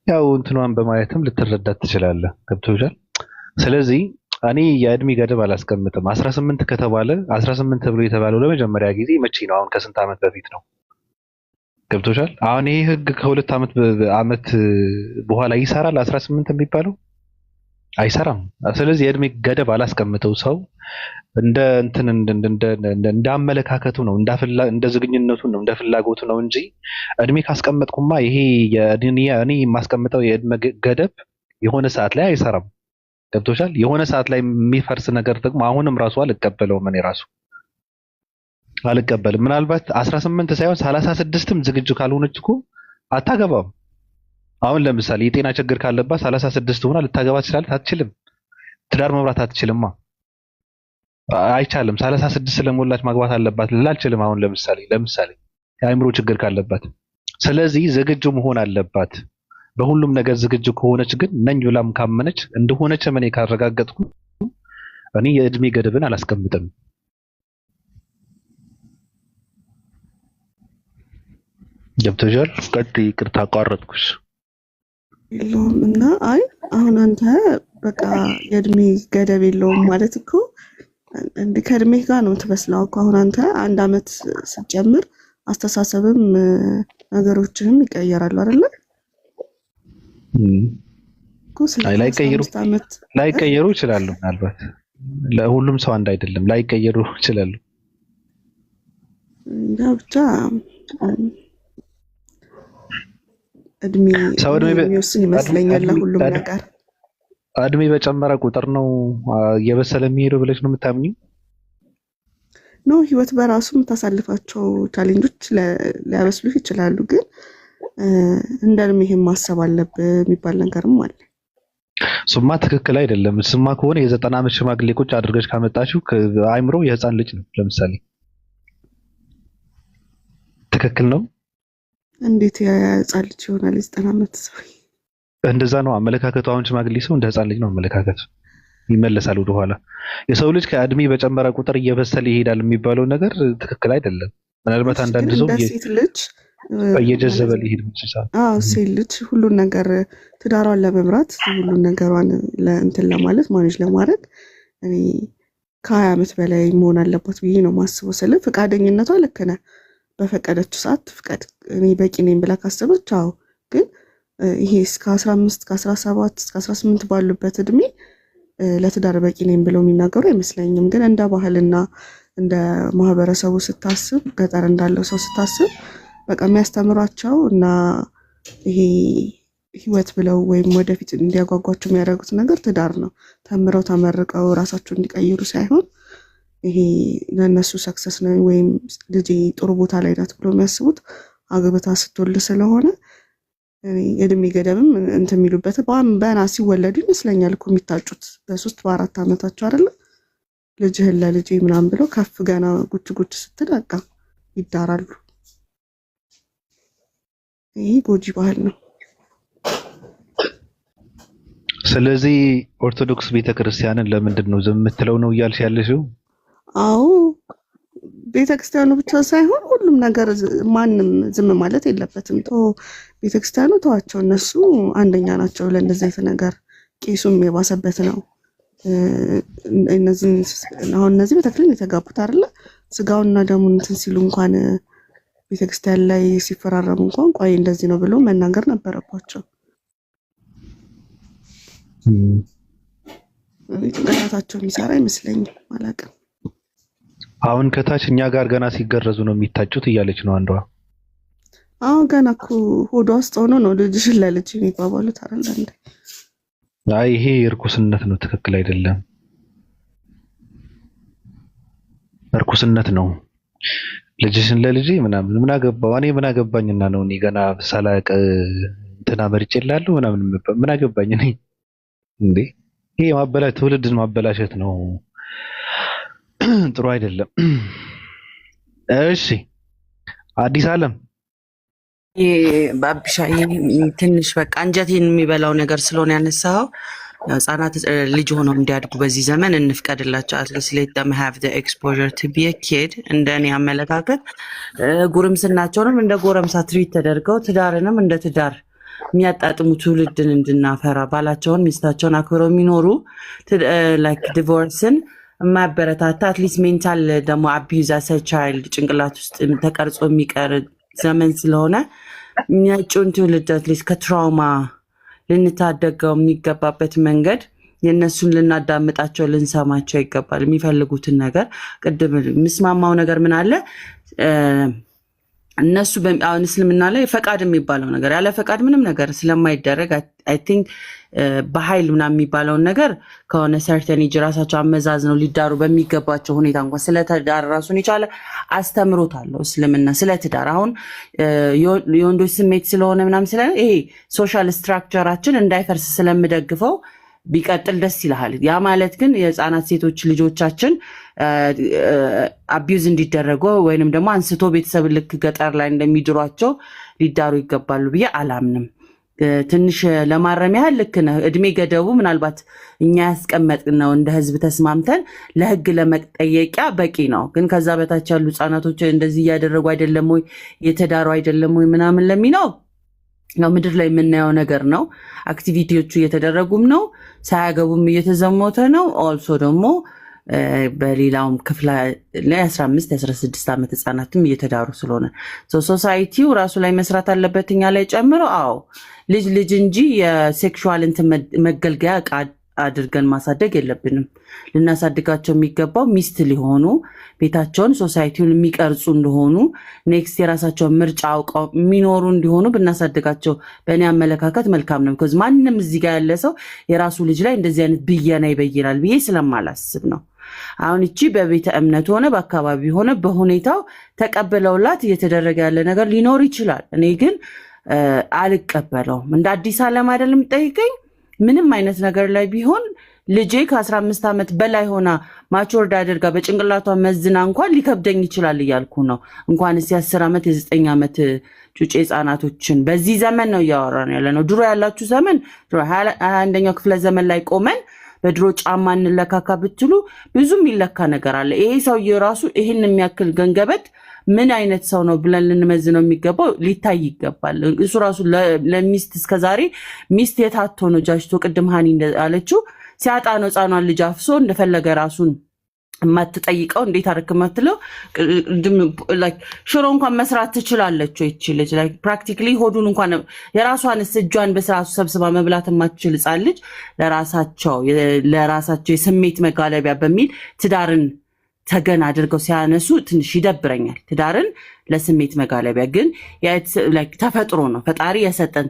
ያው እንትኗን በማየትም ልትረዳት ትችላለህ። ገብቶሻል? ስለዚህ እኔ የእድሜ ገደብ አላስቀምጥም። 18 ከተባለ 18 ተብሎ የተባለው ለመጀመሪያ ጊዜ መቼ ነው? አሁን ከስንት ዓመት በፊት ነው? ገብቶሻል? አሁን ይሄ ህግ ከ2 ዓመት በኋላ ይሰራል? 18 የሚባለው አይሰራም። ስለዚህ የእድሜ ገደብ አላስቀምጠው። ሰው እንደ እንትን እንደ አመለካከቱ ነው፣ እንደ ዝግኝነቱ ነው፣ እንደ ፍላጎቱ ነው እንጂ እድሜ ካስቀመጥኩማ ይሄ እኔ የማስቀምጠው የእድሜ ገደብ የሆነ ሰዓት ላይ አይሰራም። ገብቶሻል? የሆነ ሰዓት ላይ የሚፈርስ ነገር ደግሞ አሁንም ራሱ አልቀበለውም። እኔ ራሱ አልቀበልም። ምናልባት 18 ሳይሆን 36ም ዝግጁ ካልሆነች እኮ አታገባም። አሁን ለምሳሌ የጤና ችግር ካለባት 36 ሆና ልታገባ ትችላለች? አትችልም። ትዳር መምራት አትችልማ፣ አይቻልም። 36 ስለሞላች ማግባት አለባት ልል አልችልም። አሁን ለምሳሌ የአእምሮ ችግር ካለባት፣ ስለዚህ ዝግጁ መሆን አለባት። በሁሉም ነገር ዝግጁ ከሆነች ግን ነኝ ብላም ካመነች እንደሆነች እኔ ካረጋገጥኩ እኔ የእድሜ ገደብን አላስቀምጥም። ገብቶሻል? ቀጥይ፣ ይቅርታ አቋረጥኩሽ። የለውም። እና አይ አሁን አንተ በቃ የእድሜ ገደብ የለውም ማለት እኮ እንደ ከእድሜ ጋር ነው የምትመስለው እኮ። አሁን አንተ 1 ዓመት ስትጨምር አስተሳሰብም ነገሮችንም ይቀየራሉ አይደለ? ላይቀየሩ ይችላሉ። ምናልባት ለሁሉም ሰው አንድ አይደለም፣ ላይቀየሩ ይችላሉ። ብቻ እድሜ የሚወስን ይመስለኛል ለሁሉም ነገር። እድሜ በጨመረ ቁጥር ነው እየበሰለ የሚሄደው ብለሽ ነው የምታምኚው? ነው ህይወት በራሱ የምታሳልፋቸው ቻሌንጆች ሊያበስሉ ይችላሉ፣ ግን እንደ እድሜህም ማሰብ አለብህ የሚባል ነገርም አለ። እሱማ ትክክል አይደለም። እሱማ ከሆነ የ90 ዓመት ሽማግሌ ቁጭ አድርገሽ ካመጣሽው አይምሮ የህፃን ልጅ ነው። ለምሳሌ ትክክል ነው? እንዴት የህፃን ልጅ ይሆናል? 90 ዓመት ሰው እንደዛ ነው አመለካከቱ። አሁን ሽማግሌ ሰው እንደ ህፃን ልጅ ነው አመለካከቱ። ይመለሳል ወደኋላ። የሰው ልጅ ከእድሜ በጨመረ ቁጥር እየበሰለ ይሄዳል የሚባለው ነገር ትክክል አይደለም። ምናልባት አንዳንድ ሰው ሴት ልጅ እየጀዘበ ሊሄድ ይችላል። ሴት ልጅ ሁሉን ነገር ትዳሯን ለመምራት ሁሉን ነገሯን እንትን ለማለት ማኔጅ ለማድረግ እኔ ከ20 ዓመት በላይ መሆን አለባት ብዬ ነው ማስበው። ስለ ፈቃደኝነቷ ልክ ነህ። በፈቀደችው ሰዓት ፍቀድ። እኔ በቂ ነኝ ብላ ካሰበች አዎ ግን ይሄ እስከ 15 ከ17 እስከ 18 ባሉበት እድሜ ለትዳር በቂ ነኝ ብለው የሚናገሩ አይመስለኝም። ግን እንደ ባህልና እንደ ማህበረሰቡ ስታስብ ገጠር እንዳለው ሰው ስታስብ በቃ የሚያስተምሯቸው እና ይሄ ህይወት ብለው ወይም ወደፊት እንዲያጓጓቸው የሚያደርጉት ነገር ትዳር ነው። ተምረው ተመርቀው ራሳቸው እንዲቀይሩ ሳይሆን ይሄ ለነሱ ሰክሰስ ነው ወይም ልጅ ጥሩ ቦታ ላይ ናት ብሎ የሚያስቡት አግብታ ስትወልድ ስለሆነ የእድሜ ገደብም እንትን የሚሉበት በና ሲወለዱ ይመስለኛል እኮ የሚታጩት በ3 በ4 ዓመታቸው አይደለ ልጅህን ለልጄ ምናምን ብለው ከፍ ገና ጉች ጉች ስትል በቃ ይዳራሉ። ይሄ ጎጂ ባህል ነው። ስለዚህ ኦርቶዶክስ ቤተክርስቲያንን ለምንድን ነው ዝም የምትለው ነው እያልሽ ያለሽው? አዎ ቤተክርስቲያኑ ብቻ ሳይሆን ሁሉም ነገር ማንም ዝም ማለት የለበትም። ቤተክርስቲያኑ ተዋቸው፣ እነሱ አንደኛ ናቸው ለእንደዚህ አይነት ነገር። ቄሱም የባሰበት ነው። እነዚህ በተክሊል የተጋቡት አይደለ ስጋውና ደሙን እንትን ሲሉ እንኳን ቤተክርስቲያን ላይ ሲፈራረሙ እንኳን ቆይ እንደዚህ ነው ብሎ መናገር ነበረባቸው። ጭንቅላታቸው የሚሰራ አይመስለኝም። አላውቅም። አሁን ከታች እኛ ጋር ገና ሲገረዙ ነው የሚታጩት እያለች ነው አንዷ። አዎ ገና እኮ ሆዷ ውስጥ ሆኖ ነው ልጅሽን ለልጅ የሚባባሉት አይደል እንዴ? አይ ይሄ እርኩስነት ነው፣ ትክክል አይደለም። እርኩስነት ነው። ልጅሽን ለልጅ ምናምን ምን አገባው? እኔ ምን አገባኝና ነው እኔ ገና ሳላቅ እንትና መርጬላለሁ ምናምን ምን አገባኝ እኔ እንዴ? ይሄ ማበላሸት፣ ትውልድን ማበላሸት ነው። ጥሩ አይደለም። እሺ አዲስ ዓለም ባብሻ ትንሽ በቃ አንጀቴን የሚበላው ነገር ስለሆነ ያነሳው ህጻናት ልጅ ሆነው እንዲያድጉ በዚህ ዘመን እንፍቀድላቸው። አትሊስት ሌት them have the exposure to be a kid። እንደኔ አመለካከት ጉርምስናቸውንም እንደ ጎረምሳ ትሪት ተደርገው ትዳርንም እንደ ትዳር የሚያጣጥሙ ትውልድን እንድናፈራ ባላቸውን ሚስታቸውን አክብረው የሚኖሩ ላይክ ዲቮርስን የማያበረታታ አትሊስት ሜንታል ደግሞ አቢዩዝ አሰ ቻይልድ ጭንቅላት ውስጥ ተቀርጾ የሚቀር ዘመን ስለሆነ የሚያጩን ትውልድ አትሊስት ከትራውማ ልንታደገው የሚገባበት መንገድ የእነሱን ልናዳምጣቸው ልንሰማቸው ይገባል። የሚፈልጉትን ነገር ቅድም የምስማማው ነገር ምን አለ እነሱ አሁን እስልምና ላይ ፈቃድ የሚባለው ነገር ያለ ፈቃድ ምንም ነገር ስለማይደረግ አይ ቲንክ በኃይል ምናምን የሚባለውን ነገር ከሆነ ሰርተን እጅ ራሳቸው አመዛዝ ነው ሊዳሩ በሚገባቸው ሁኔታ እንኳን ስለ ትዳር ራሱን የቻለ አስተምሮት አለው እስልምና ስለ ትዳር። አሁን የወንዶች ስሜት ስለሆነ ምናምን ስለ ይሄ ሶሻል ስትራክቸራችን እንዳይፈርስ ስለምደግፈው ቢቀጥል ደስ ይልሃል። ያ ማለት ግን የህፃናት ሴቶች ልጆቻችን አቢዩዝ እንዲደረጉ ወይንም ደግሞ አንስቶ ቤተሰብ ልክ ገጠር ላይ እንደሚድሯቸው ሊዳሩ ይገባሉ ብዬ አላምንም። ትንሽ ለማረም ያህል ልክ ነህ። እድሜ ገደቡ ምናልባት እኛ ያስቀመጥነው እንደ ህዝብ ተስማምተን ለህግ ለመጠየቂያ በቂ ነው። ግን ከዛ በታች ያሉ ህፃናቶች እንደዚህ እያደረጉ አይደለም ወይ የተዳሩ አይደለም ወይ ምናምን ለሚለው ነው ምድር ላይ የምናየው ነገር ነው። አክቲቪቲዎቹ እየተደረጉም ነው፣ ሳያገቡም እየተዘሞተ ነው። ኦልሶ ደግሞ በሌላውም ክፍለ ላይ 15 16 ዓመት ህፃናትም እየተዳሩ ስለሆነ ሶሳይቲው ራሱ ላይ መስራት አለበት እኛ ላይ ጨምሮ። አዎ ልጅ እንጂ የሴክሹዋል እንትን መገልገያ ዕቃ አድርገን ማሳደግ የለብንም። ልናሳድጋቸው የሚገባው ሚስት ሊሆኑ ቤታቸውን ሶሳይቲውን የሚቀርጹ እንደሆኑ ኔክስት የራሳቸውን ምርጫ አውቀው የሚኖሩ እንዲሆኑ ብናሳድጋቸው በእኔ አመለካከት መልካም ነው። ቢኮዝ ማንም እዚህ ጋር ያለ ሰው የራሱ ልጅ ላይ እንደዚህ አይነት ብየና ይበይናል ብዬ ስለማላስብ ነው። አሁን እቺ በቤተ እምነት ሆነ በአካባቢ ሆነ በሁኔታው ተቀበለውላት እየተደረገ ያለ ነገር ሊኖር ይችላል። እኔ ግን አልቀበለውም። እንደ አዲስ ዓለም አይደለም ጠይቀኝ ምንም አይነት ነገር ላይ ቢሆን ልጄ ከ15 ዓመት በላይ ሆና ማቾርድ አድርጋ በጭንቅላቷ መዝና እንኳን ሊከብደኝ ይችላል እያልኩ ነው። እንኳን እስኪ 10 ዓመት የ9 ዓመት ጩጬ ህጻናቶችን በዚህ ዘመን ነው እያወራን ያለ ነው። ድሮ ያላችሁ ዘመን 21ኛው ክፍለ ዘመን ላይ ቆመን በድሮ ጫማ እንለካካ ብትሉ ብዙ የሚለካ ነገር አለ። ይሄ ሰውዬ ራሱ ይህን የሚያክል ገንገበት ምን አይነት ሰው ነው ብለን ልንመዝነው የሚገባው ሊታይ ይገባል። እሱ ራሱ ለሚስት እስከዛሬ ሚስት የታቶ ነው ጃጅቶ ቅድም ሃኒ አለችው ሲያጣ ነው ህፃኗን ልጅ አፍሶ እንደፈለገ ራሱን የማትጠይቀው እንዴት አደረክ የማትለው ላይክ ሽሮ እንኳን መስራት ትችላለች ወይ እቺ ልጅ ላይክ ፕራክቲካሊ ሆዱን እንኳን የራሷን እጇን በስራሱ ሰብስባ መብላት የማትችል ሕፃን ልጅ ለራሳቸው የስሜት መጋለቢያ በሚል ትዳርን ተገን አድርገው ሲያነሱ ትንሽ ይደብረኛል። ትዳርን ለስሜት መጋለቢያ ግን ተፈጥሮ ነው፣ ፈጣሪ የሰጠን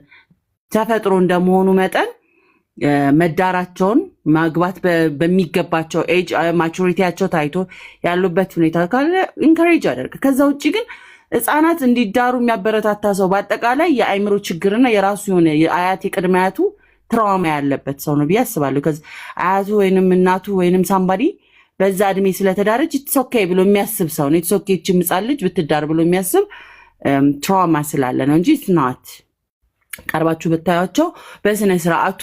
ተፈጥሮ እንደመሆኑ መጠን መዳራቸውን ማግባት በሚገባቸው ኤጅ ማቹሪቲያቸው ታይቶ ያሉበት ሁኔታ ካለ ኢንካሬጅ አደርግ። ከዛ ውጭ ግን ህፃናት እንዲዳሩ የሚያበረታታ ሰው በአጠቃላይ የአእምሮ ችግርና የራሱ የሆነ አያት የቅድመ አያቱ ትራውማ ያለበት ሰው ነው ብዬ አስባለሁ። ከዚ አያቱ ወይንም እናቱ ወይንም ሳምባዲ በዛ እድሜ ስለተዳረች ኢትስ ኦኬ ብሎ የሚያስብ ሰው ነው። ኢትስ ኦኬ እቺ ህፃን ልጅ ብትዳር ብሎ የሚያስብ ትራውማ ስላለ ነው እንጂ ኢትስ ናት። ቀርባችሁ ብታያቸው በስነ ስርዓቱ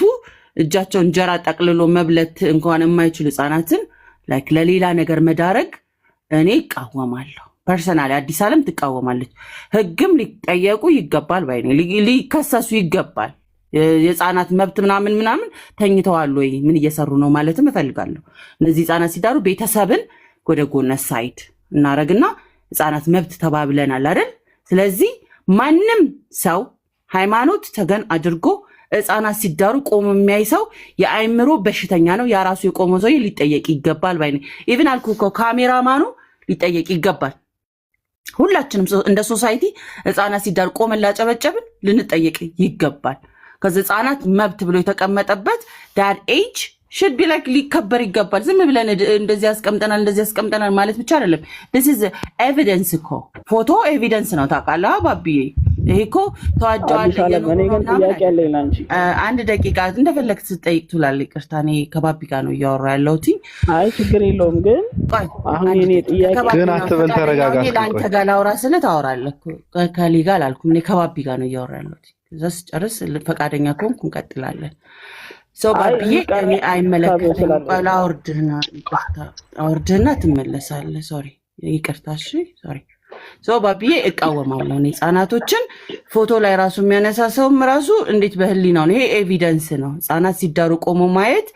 እጃቸው እንጀራ ጠቅልሎ መብለት እንኳን የማይችሉ ህፃናትን ላይክ ለሌላ ነገር መዳረግ እኔ እቃወማለሁ። ፐርሰናሊ አዲስ ዓለም ትቃወማለች። ህግም ሊጠየቁ ይገባል ባይ ነኝ። ሊከሰሱ ይገባል። የህፃናት መብት ምናምን ተኝተዋል ወይ ምን እየሰሩ ነው ማለትም እፈልጋለሁ። እነዚህ ህፃናት ሲዳሩ ቤተሰብን ወደ ጎነ ሳይድ እናረግና ህፃናት መብት ተባብለናል አይደል? ስለዚህ ማንም ሰው ሃይማኖት ተገን አድርጎ ህፃናት ሲዳሩ ቆሞ የሚያይ ሰው የአእምሮ በሽተኛ ነው። ያራሱ የቆመ ሰው ሊጠየቅ ይገባል ባይ ነኝ። ኢቭን አልኩ እኮ ካሜራማኑ ሊጠየቅ ይገባል። ሁላችንም እንደ ሶሳይቲ ህፃናት ሲዳሩ ቆመን ላጨበጨብን ልንጠየቅ ይገባል። ከዚህ ህፃናት መብት ብሎ የተቀመጠበት ዳት ኤጅ should be like ሊከበር ይገባል። ዝም ብለን እንደዚህ ያስቀምጠናል ማለት ብቻ አይደለም። this is evidence እኮ ፎቶ ኤቪደንስ ነው ታውቃለህ ባቢዬ። ይሄ እኮ ተዋጀዋል። እኔ ግን ጥያቄ አለኝ ላንቺ። አንድ ደቂቃ እንደፈለግህ ስትጠይቅ ትላለህ። ይቅርታ እኔ ከባቢ ጋር ነው እያወራ ያለሁት። አይ ችግር የለውም ግን አሁን የኔ ጥያቄ ግን አትበል፣ ተረጋጋ። ለአንተ ጋር ላውራ ስለ ታወራለህ እኮ ከሊ ጋር አላልኩም። እኔ ከባቢ ጋር ነው እያወራ ያለሁት። እዛ ስጨርስ ፈቃደኛ ከሆንኩ እንቀጥላለን። ሰው ባቢዬ እኔ አይመለከተኝም። አውርድህና ትመለሳለህ። ሶሪ ይቅርታ። እሺ ሶሪ። ሰው ባቢዬ እቃወማለሁ። እኔ ህፃናቶችን ፎቶ ላይ ራሱ የሚያነሳ ሰውም ራሱ እንዴት በህሊናው ነው? ይሄ ኤቪደንስ ነው። ህፃናት ሲዳሩ ቆሞ ማየት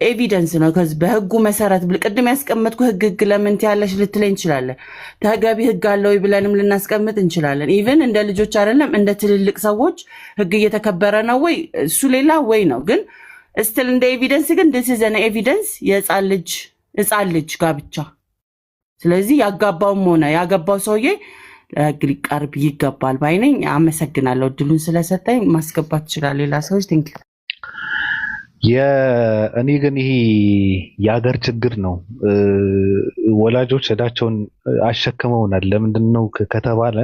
ኤቪደንስ ነው። ከዚህ በህጉ መሰረት ቅድም ያስቀመጥኩ ህግ ለምን ትያለሽ ልትለኝ እንችላለን። ተገቢ ህግ አለው ብለንም ልናስቀምጥ እንችላለን። ኢቭን እንደ ልጆች አይደለም እንደ ትልልቅ ሰዎች ህግ እየተከበረ ነው ወይ እሱ ሌላ ወይ ነው። ግን ስትል እንደ ኤቪደንስ ግን this is an evidence የህፃን ልጅ ጋብቻ። ስለዚህ ያጋባውም ሆነ ያገባው ሰውዬ ለህግ ሊቀርብ ይገባል ባይ ነኝ። አመሰግናለሁ እድሉን ስለሰጠኝ። ማስገባት ይችላል ሌላ ሰዎች። ቴንክ ዩ። እኔ ግን ይሄ የሀገር ችግር ነው። ወላጆች እዳቸውን አሸክመውናል። ለምንድን ነው ከተባለ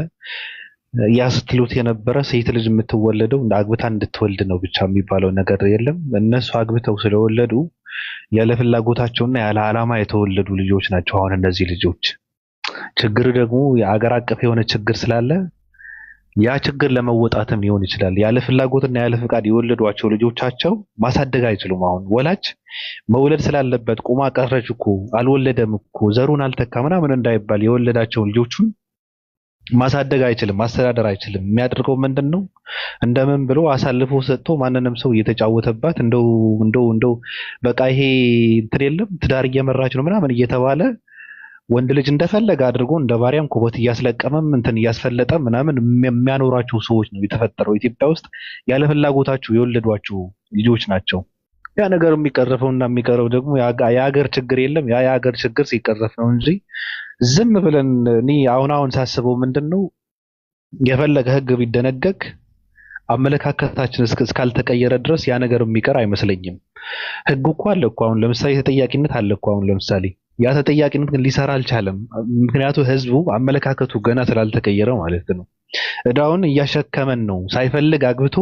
ያስትሉት የነበረ ሴት ልጅ የምትወለደው አግብታ እንድትወልድ ነው ብቻ የሚባለው ነገር የለም። እነሱ አግብተው ስለወለዱ ያለ ፍላጎታቸውና ያለ ዓላማ የተወለዱ ልጆች ናቸው። አሁን እነዚህ ልጆች ችግር ደግሞ የአገር አቀፍ የሆነ ችግር ስላለ ያ ችግር ለመወጣትም ሊሆን ይችላል። ያለ ፍላጎትና ያለ ፍቃድ የወለዷቸው ልጆቻቸው ማሳደግ አይችሉም። አሁን ወላጅ መውለድ ስላለበት ቁማ ቀረች እኮ አልወለደም እኮ ዘሩን አልተካ ምናምን እንዳይባል የወለዳቸው ልጆቹን ማሳደግ አይችልም፣ ማስተዳደር አይችልም። የሚያደርገው ምንድነው? እንደምን ብሎ አሳልፎ ሰጥቶ ማንንም ሰው እየተጫወተባት እንደው በቃ ይሄ እንትን የለም ትዳር እየመራች ነው ምናምን እየተባለ ወንድ ልጅ እንደፈለገ አድርጎ እንደ ባሪያም ኩበት እያስለቀመም እንትን እያስፈለጠ ምናምን የሚያኖራቸው ሰዎች ነው የተፈጠረው። ኢትዮጵያ ውስጥ ያለ ፍላጎታቸው የወለዷቸው ልጆች ናቸው። ያ ነገር የሚቀረፈውና የሚቀረው ደግሞ የሀገር ችግር የለም። ያ የሀገር ችግር ሲቀረፍ ነው እንጂ ዝም ብለን እኔ አሁን ሳስበው ምንድነው የፈለገ ህግ ቢደነገግ አመለካከታችን እስካልተቀየረ ድረስ ያ ነገር የሚቀር አይመስለኝም። ህግ እኮ አለ እኮ አሁን ለምሳሌ ተጠያቂነት አለ እኮ አሁን ለምሳሌ ያ ተጠያቂነት ግን ሊሰራ አልቻለም። ምክንያቱ ህዝቡ አመለካከቱ ገና ስላልተቀየረ ማለት ነው። እዳውን እያሸከመን ነው። ሳይፈልግ አግብቶ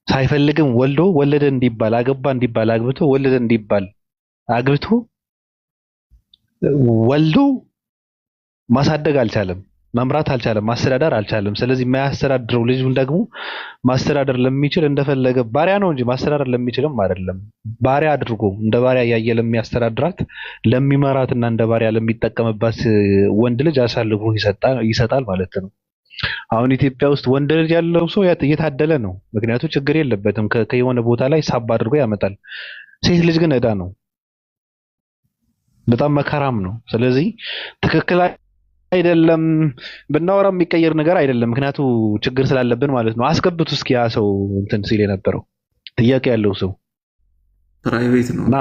ሳይፈልግም ወለደ እንዲባል አገባ እንዲባል አግብቶ ወለደ እንዲባል አግብቶ ወልዶ ማሳደግ አልቻለም፣ መምራት አልቻለም፣ ማስተዳደር አልቻለም። ስለዚህ የማያስተዳድረው ልጁን ደግሞ ማስተዳደር ለሚችል እንደፈለገ ባሪያ ነው እንጂ ማስተዳደር ለሚችልም አይደለም። ባሪያ አድርጎ እንደ ባሪያ ያየ ለሚያስተዳድራት ለሚመራትና እንደ ባሪያ ለሚጠቀምባት ወንድ ልጅ አሳልፎ ይሰጣል ማለት ነው። አሁን ኢትዮጵያ ውስጥ ወንድ ልጅ ያለው ሰው እየታደለ ነው። ምክንያቱም ችግር የለበትም፣ ከየሆነ ቦታ ላይ ሳብ አድርጎ ያመጣል። ሴት ልጅ ግን ዕዳ ነው። በጣም መከራም ነው። ስለዚህ ትክክል አይደለም ብናወራ የሚቀየር ነገር አይደለም። ምክንያቱ ችግር ስላለብን ማለት ነው። አስገብቱ እስኪ ያ ሰው እንትን ሲል የነበረው ጥያቄ ያለው ሰው ፕራይቬት ነው ና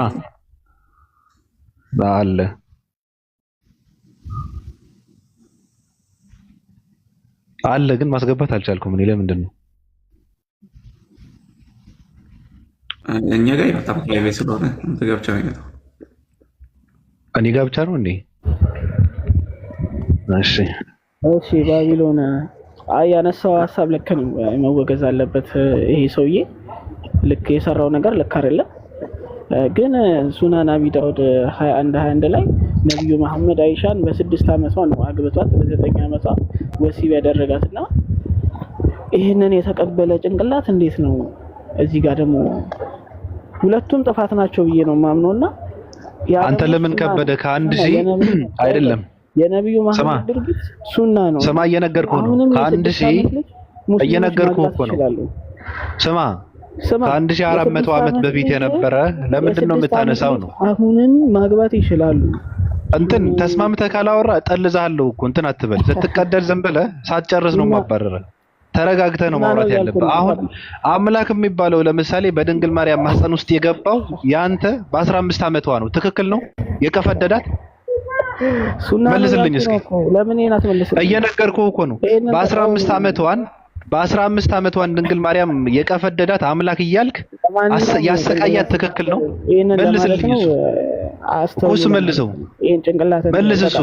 አለ አለ ግን ማስገባት አልቻልኩም። እኔ ለምንድን ነው እኛ ጋር በጣም ፕራይቬት ስለሆነ አንተ ጋር ብቻ ነው የሚመጣው። እኔ ጋር ብቻ ነው እንዴ? እሺ እሺ ባቢሎን ያነሳው ሀሳብ ልክ ነው፣ መወገዝ አለበት ይሄ ሰውዬ። ልክ የሰራው ነገር ልክ አይደለም። ግን ሱናን አቢ ዳውድ 21 ላይ ነብዩ መሐመድ አይሻን በ6 ዓመቷ ነው አግብቷት በ9 ዓመቷ ወሲብ ያደረጋትና ይህንን የተቀበለ ጭንቅላት እንዴት ነው እዚህ ጋር ደግሞ ሁለቱም ጥፋት ናቸው ብዬ ነው ማምነውና አንተ ለምን ከበደ ከአንድ ሺህ አይደለም የነብዩ መሐመድ ድርጊት ሱና ነው። ስማ እየነገርኩህ ነው። ከአንድ ሺህ እየነገርኩህ እኮ ነው። ስማ ከ1400 ዓመት በፊት የነበረ ለምንድን ነው የምታነሳው ነው? አሁንም ማግባት ይችላሉ። እንትን ተስማምተህ ካላወራ እጠልዝሃለሁ እኮ እንትን አትበል። ስትቀደል ዝም ብለህ ሳትጨርስ ነው ማባረረ። ተረጋግተህ ነው ማውራት ያለብህ። አሁን አምላክ የሚባለው ለምሳሌ በድንግል ማርያም ማህፀን ውስጥ የገባው ያንተ በ15 ዓመቷ ነው። ትክክል ነው የቀፈደዳት? መልስልኝ እስኪ። ለምን ይሄን አትመልስልኝ? እየነገርኩህ እኮ ነው። በ15 ዓመቷን ድንግል ማርያም የቀፈደዳት አምላክ እያልክ ያሰቃያት ትክክል ነው? መልስልኝ እሱ መልሰው ይሄን ጭንቅላት መልስሱ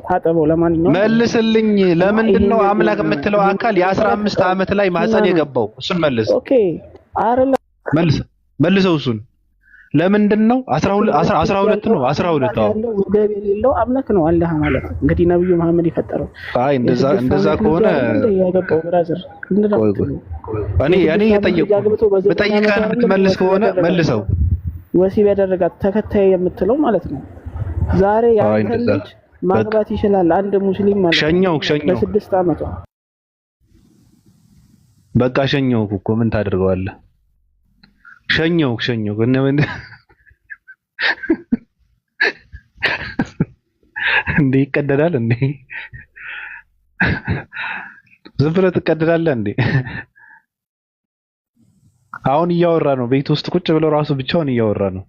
ታጠበው። ለማንኛውም መልስልኝ። ለምንድን ነው አምላክ የምትለው አካል የ15 ዓመት ላይ ማህፀን የገባው? እሱን መልስ። ኦኬ አይደለም መልሰው እሱን ለምንድን ነው 12 ነው 12 ወገብ የሌለው አምላክ ነው አላህ ማለት እንግዲህ ነብዩ መሐመድ የፈጠረው። አይ እንደዛ ከሆነ ያገባው ብራዘር እኔ የጠየቁ በጠይቀህ የምትመልስ ከሆነ መልሰው ወሲብ ያደረጋት ተከታይ የምትለው ማለት ነው። ዛሬ ያንተ ልጅ ማግባት ይችላል አንድ ሙስሊም ማለት ሸኘው በ6 ዓመቷ በቃ ሸኘው እኮ ምን ታደርገዋለህ? ሸኘው እንዴ ይቀደዳል እንዴ? ዝም ብለህ ትቀደዳለህ እንዴ? አሁን እያወራ ነው ቤት ውስጥ ቁጭ ብለው ራሱ ብቻውን እያወራ ነው።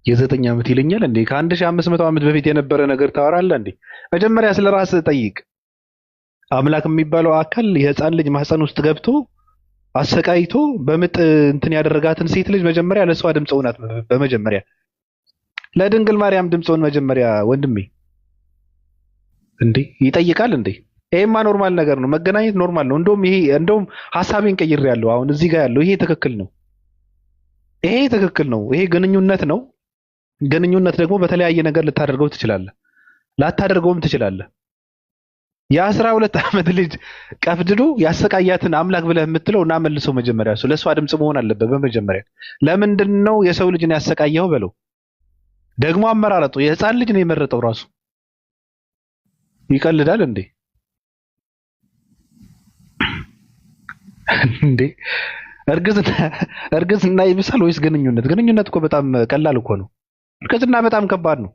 የ9 ዓመት ይለኛል እንዴ? ከ1500 ዓመት በፊት የነበረ ነገር ታወራለህ እንዴ? መጀመሪያ ስለ ራስህ ጠይቅ። አምላክ የሚባለው አካል የህፃን ልጅ ማህፀን ውስጥ ገብቶ አሰቃይቶ በምጥ እንትን ያደረጋትን ሴት ልጅ መጀመሪያ ለሷ ድምጽ ሆናት። በመጀመሪያ ለድንግል ማርያም ድምጽ ሆን መጀመሪያ ወንድሜ እንዴ ይጠይቃል እንዴ? ይሄማ ኖርማል ነገር ነው። መገናኘት ኖርማል ነው። እንደውም ሐሳቤን ቀይሬያለሁ። አሁን እዚህ ጋር ያለው ይሄ ትክክል ነው። ይሄ ግንኙነት ነው። ግንኙነት ደግሞ በተለያየ ነገር ልታደርገው ትችላለህ፣ ላታደርገውም ትችላለህ። የ12 ዓመት ልጅ ቀፍድዶ ያሰቃያትን አምላክ ብለህ የምትለው እና መልሰው መጀመሪያ እሱ ለሷ ድምጽ መሆን አለበት። በመጀመሪያ ለምንድን ነው የሰው ልጅን ያሰቃየው በለው። ደግሞ አመራረጡ የህፃን ልጅ ነው የመረጠው ራሱ። ይቀልዳል እንዴ? እንዴ እርግዝና ይብሳል ወይስ ግንኙነት? ግንኙነት እኮ በጣም ቀላል እኮ ነው። እርግዝና በጣም ከባድ ነው።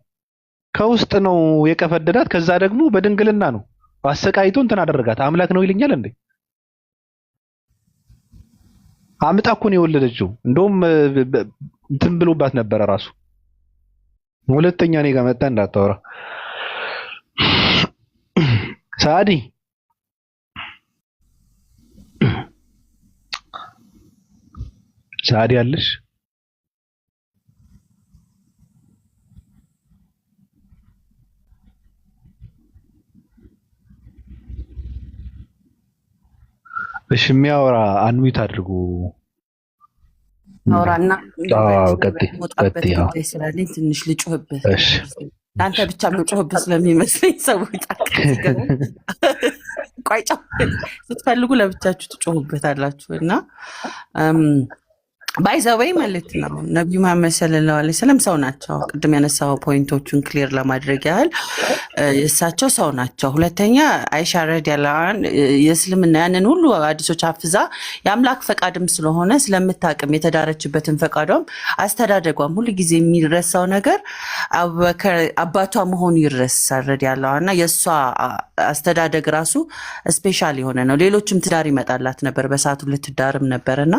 ከውስጥ ነው የቀፈደዳት። ከዛ ደግሞ በድንግልና ነው አሰቃይቶ እንትን አደረጋት። አምላክ ነው ይልኛል እንዴ? አምጣ እኮ ነው የወለደችው። እንደውም እንትን ብሎባት ነበረ ራሱ። ሁለተኛ እኔ ጋር መጣ እንዳታወራ ሳዲ። ሳዲ አለሽ? እሺ የሚያወራ አንሚት አድርጉ። አውራና ቀጥይ ስላለኝ ትንሽ ልጮህብህ። ለአንተ ብቻ መጮህብህ ስለሚመስለኝ ሰዎች ቋይጫ ስትፈልጉ ለብቻችሁ ትጮሁበታላችሁ። እና ባይዘወይ ማለት ነው ነቢዩ መሐመድ ሰለላሁ ዐለይሂ ወሰለም ሰው ናቸው። ቅድም ያነሳው ፖይንቶቹን ክሊር ለማድረግ ያህል እሳቸው ሰው ናቸው። ሁለተኛ አይሻ ረዲየላሁ ዐንሃ የእስልምና ያንን ሁሉ ሐዲሶች አፍዛ የአምላክ ፈቃድም ስለሆነ ስለምታቅም የተዳረችበትን ፈቃዷም አስተዳደጓም ሁሉ ጊዜ የሚረሳው ነገር አቡበከር አባቷ መሆኑ ይረሳል ረዲየላሁ ዐንሃ። የእሷ አስተዳደግ ራሱ ስፔሻል የሆነ ነው። ሌሎችም ትዳር ይመጣላት ነበር፣ በሰዓቱ ልትዳርም ነበርና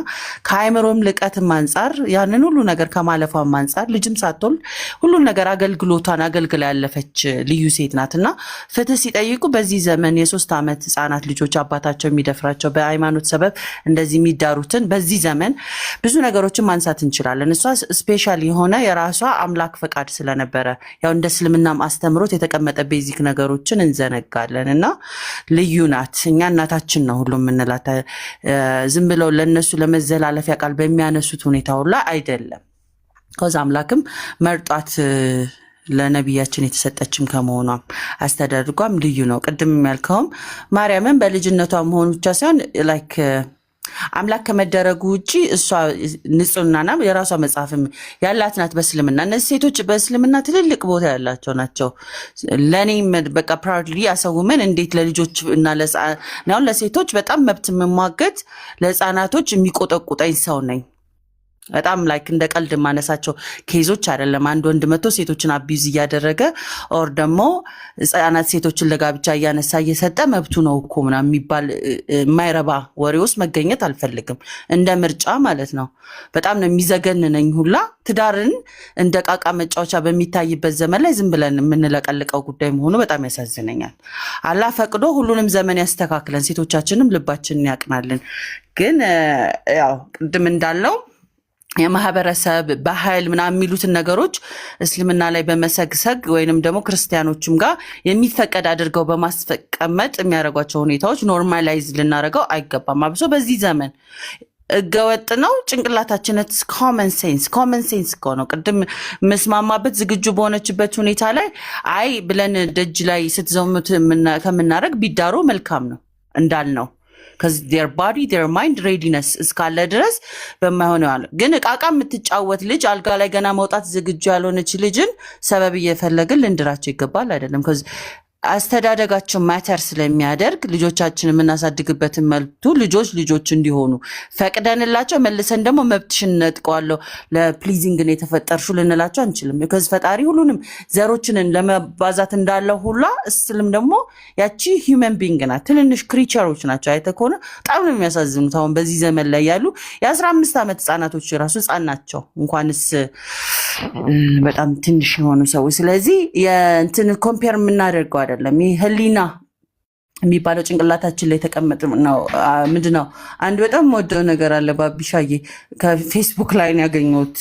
ከአይምሮም ልቀትም አንጻር ያንን ሁሉ ነገር ከማለፏም አንጻር ልጅም ሳትወልድ ሁሉን ነገር አገልግሎቷን አገልግላ ያለፈች ልዩ ሴት ናትና ፍትህ ሲጠይቁ በዚህ ዘመን የ3 ዓመት ህጻናት ልጆች አባታቸው የሚደፍራቸው በሃይማኖት ሰበብ እንደዚህ የሚዳሩትን በዚህ ዘመን ብዙ ነገሮችን ማንሳት እንችላለን። እሷ ስፔሻል የሆነ የራሷ አምላክ ፈቃድ ስለነበረ ያው እንደ እስልምናም አስተምሮት የተቀመጠ ቤዚክ ነገሮችን እንዘነጋለን እና ልዩ ናት። እኛ እናታችን ነው ሁሉ የምንላት ዝም ብለው ለነሱ ለመዘላለፊያ ቃል በሚያነሱት ሁኔታ ሁላ አይደለም። ከዛ አምላክም መርጧት ለነቢያችን የተሰጠችም ከመሆኗም አስተዳድጓም ልዩ ነው። ቅድም ያልከውም ማርያምን በልጅነቷ መሆኑ ብቻ ሳይሆን ላይክ አምላክ ከመደረጉ ውጪ እሷ ንጹህናና የራሷ መጽሐፍም ያላት ናት በእስልምና። እነዚህ ሴቶች በእስልምና ትልልቅ ቦታ ያላቸው ናቸው። ለእኔም በቃ ፕራውድሊ ያሰውመን እንዴት ለልጆች እና ለሴቶች በጣም መብት የምሟገት ለህፃናቶች የሚቆጠቁጠኝ ሰው ነኝ። በጣም ላይክ እንደ ቀልድ ማነሳቸው ኬዞች አይደለም። አንድ ወንድ መጥቶ ሴቶችን አቢዩዝ እያደረገ ኦር ደግሞ ህፃናት ሴቶችን ለጋብቻ እያነሳ እየሰጠ መብቱ ነው እኮ ምናምን የሚባል የማይረባ ወሬ ውስጥ መገኘት አልፈልግም። እንደ ምርጫ ማለት ነው። በጣም ነው የሚዘገንነኝ ሁላ ትዳርን እንደ ቃቃ መጫወቻ በሚታይበት ዘመን ላይ ዝም ብለን የምንለቀልቀው ጉዳይ መሆኑ በጣም ያሳዝነኛል። አላህ ፈቅዶ ሁሉንም ዘመን ያስተካክለን፣ ሴቶቻችንም ልባችንን ያቅናልን። ግን ያው ቅድም እንዳለው የማህበረሰብ ባህል ምናምን የሚሉትን ነገሮች እስልምና ላይ በመሰግሰግ ወይንም ደግሞ ክርስቲያኖችም ጋር የሚፈቀድ አድርገው በማስቀመጥ የሚያደርጓቸው ሁኔታዎች ኖርማላይዝ ልናደርገው አይገባም። አብሶ በዚህ ዘመን ህገወጥ ነው። ጭንቅላታችን ኮመን ሴንስ እኮ ነው። ቅድም መስማማበት ዝግጁ በሆነችበት ሁኔታ ላይ አይ ብለን ደጅ ላይ ስትዘሙት ከምናደርግ ቢዳሩ መልካም ነው እንዳልነው because their body their mind readiness እስካለ ድረስ በማይሆነው አለ። ግን እቃቃ የምትጫወት ልጅ አልጋ ላይ ገና መውጣት ዝግጁ ያልሆነች ልጅን ሰበብ እየፈለግን ልንድራቸው ይገባል አይደለም። because አስተዳደጋቸው ማተር ስለሚያደርግ ልጆቻችን የምናሳድግበትን መልቱ ልጆች እንዲሆኑ ፈቅደንላቸው መልሰን ደግሞ መብትሽን ነጥቀዋለሁ ለፕሊዚንግ ነው የተፈጠርሽው ልንላቸው አንችልም። because ፈጣሪ ሁሉንም ዘሮችንን ለመባዛት እንዳለው ሁላ እስልም ደግሞ ያቺ ሂውመን ቢንግ ናት። ትንንሽ ክሪቸሮች ናቸው። አይተህ ከሆነ በጣም ነው የሚያሳዝኑት። አሁን በዚህ ዘመን ላይ ያሉ የ15 ዓመት ህጻናቶች ራሱ ህጻን ናቸው፣ እንኳንስ በጣም ትንሽ የሆኑ ሰዎች። ስለዚህ የእንትን ኮምፔር የምናደርገው አይደለም። ይህ ህሊና የሚባለው ጭንቅላታችን ላይ ተቀመጥ ነው። ምንድነው አንድ በጣም ወደው ነገር አለ ባቢሻዬ ከፌስቡክ ላይ ነው ያገኘሁት።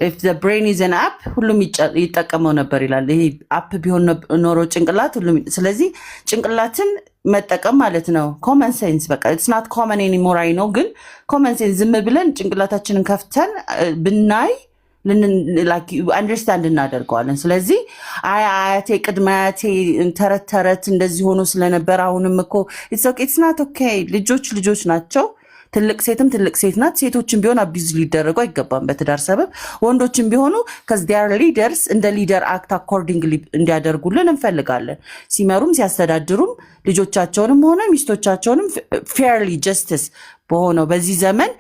if the brain is an app ሁሉም ይጠቀመው ነበር ይላል። ይሄ አፕ ቢሆን ኖሮ ጭንቅላት ሁሉም። ስለዚህ ጭንቅላትን መጠቀም ማለት ነው ኮመን ሴንስ። በቃ it's not common anymore I know፣ ግን ኮመን ሴንስ ዝም ብለን ጭንቅላታችንን ከፍተን ብናይ አንደርስታንድ እናደርገዋለን። ስለዚህ አያቴ ቅድመ አያቴ ተረት እንደዚህ ሆኖ ስለነበር አሁንም እኮ ኢትስ ናት ኦኬ። ልጆች ናቸው። ትልቅ ሴትም ትልቅ ሴት ናት። ሴቶችም ቢሆን አቢዩዝ ሊደረጉ አይገባም በትዳር ሰበብ። ወንዶችም ቢሆኑ ከዚያር ሊደርስ እንደ ሊደር አክት አኮርዲንግሊ እንዲያደርጉልን እንፈልጋለን። ሲመሩም ሲያስተዳድሩም ልጆቻቸውንም ሆነ ሚስቶቻቸውንም ፌርሊ ጀስቲስ በሆነው በዚህ ዘመን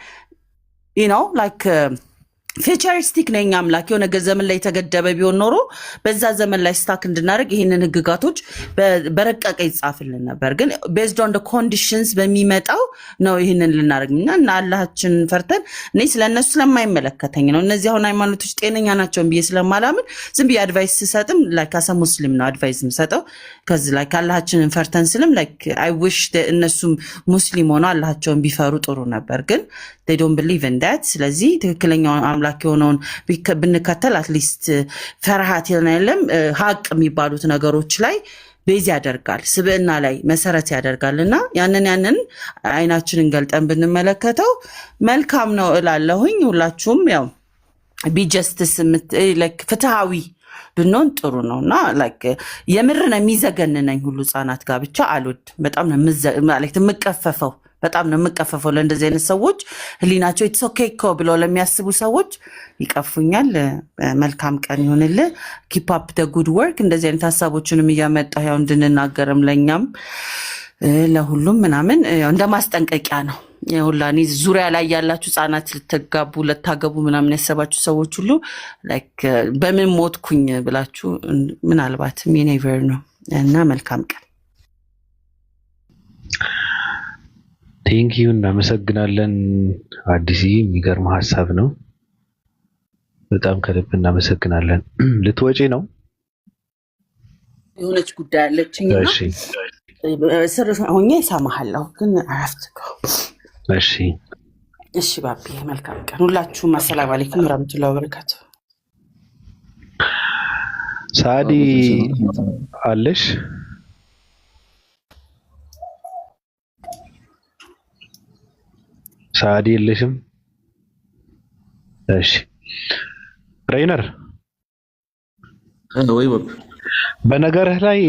ላይክ ፊቸሪስቲክ ነኝ አምላክ የሆነ ዘመን ላይ የተገደበ ቢሆን ኖሮ በዛ ዘመን ላይ ስታክ እንድናደርግ ይህንን ህግጋቶች በረቀቀ ይጻፍልን ነበር። ግን ቤዝድ ኦን ኮንዲሽንስ በሚመጣው ነው ይህንን ልናደርግ እና አላህችንን ፈርተን እኔ ስለነሱ ስለማይመለከተኝ ነው። እነዚህ አሁን ሃይማኖቶች ጤነኛ ናቸውን ብዬ ስለማላምን ዝም ብዬ አድቫይስ ስሰጥም ላይክ አሰ ሙስሊም ነው አድቫይስ የምሰጠው። ከዚህ ላይክ አላህችንን ፈርተን ስልም ላይክ አይ ዊሽ እነሱም ሙስሊም ሆነው አላህቸውን ቢፈሩ ጥሩ ነበር። ግን they don't believe in that። ስለዚህ ትክክለኛው አምላክ የሆነውን ብንከተል አትሊስት ፈርሃት የለም ሀቅ የሚባሉት ነገሮች ላይ ቤዝ ያደርጋል፣ ስብዕና ላይ መሰረት ያደርጋልና ያንን አይናችንን ገልጠን ብንመለከተው መልካም ነው እላለሁኝ። ሁላችሁም ያው ቢጀስትስ ላይክ ፍትሃዊ ብንሆን ጥሩ ነውና ላይክ የምር ነው የሚዘገንነኝ ሁሉ ህጻናት ጋር ብቻ አልወድ። በጣም ነው ማለት የምቀፈፈው በጣም ነው የምቀፈፈው ለእንደዚህ አይነት ሰዎች። ህሊናቸው ኢትስ ኦኬ እኮ ብለው ለሚያስቡ ሰዎች ይቀፉኛል። መልካም ቀን ይሁንልህ። ኪፕ አፕ ደ ጉድ ወርክ። እንደዚህ አይነት ሀሳቦችንም እያመጣ ያው እንድንናገርም ለእኛም ለሁሉም ምናምን እንደ ማስጠንቀቂያ ነው። ሁላ እኔ ዙሪያ ላይ ያላችሁ ህጻናት ልትጋቡ ልታገቡ ምናምን ያሰባችሁ ሰዎች ሁሉ በምን ሞትኩኝ ብላችሁ ምናልባት ኔቨር ነው እና መልካም ቀን። ቴንኪዩ እናመሰግናለን። አዲስ የሚገርም ሀሳብ ነው። በጣም ከልብ እናመሰግናለን። ልትወጪ ነው? የሆነች ጉዳይ አለችኝ ስር ሆኜ እሰማሃለሁ ግን አያፍትከው። እሺ ባቢ መልካም ቀን ሁላችሁም። አሰላሙ አለይኩም ወራህመቱላሂ ወበረካቱ። ሳዲ አለሽ? ሳዲ የለሽም? እሺ ሬይነር ወይ ባቢ በነገርህ ላይ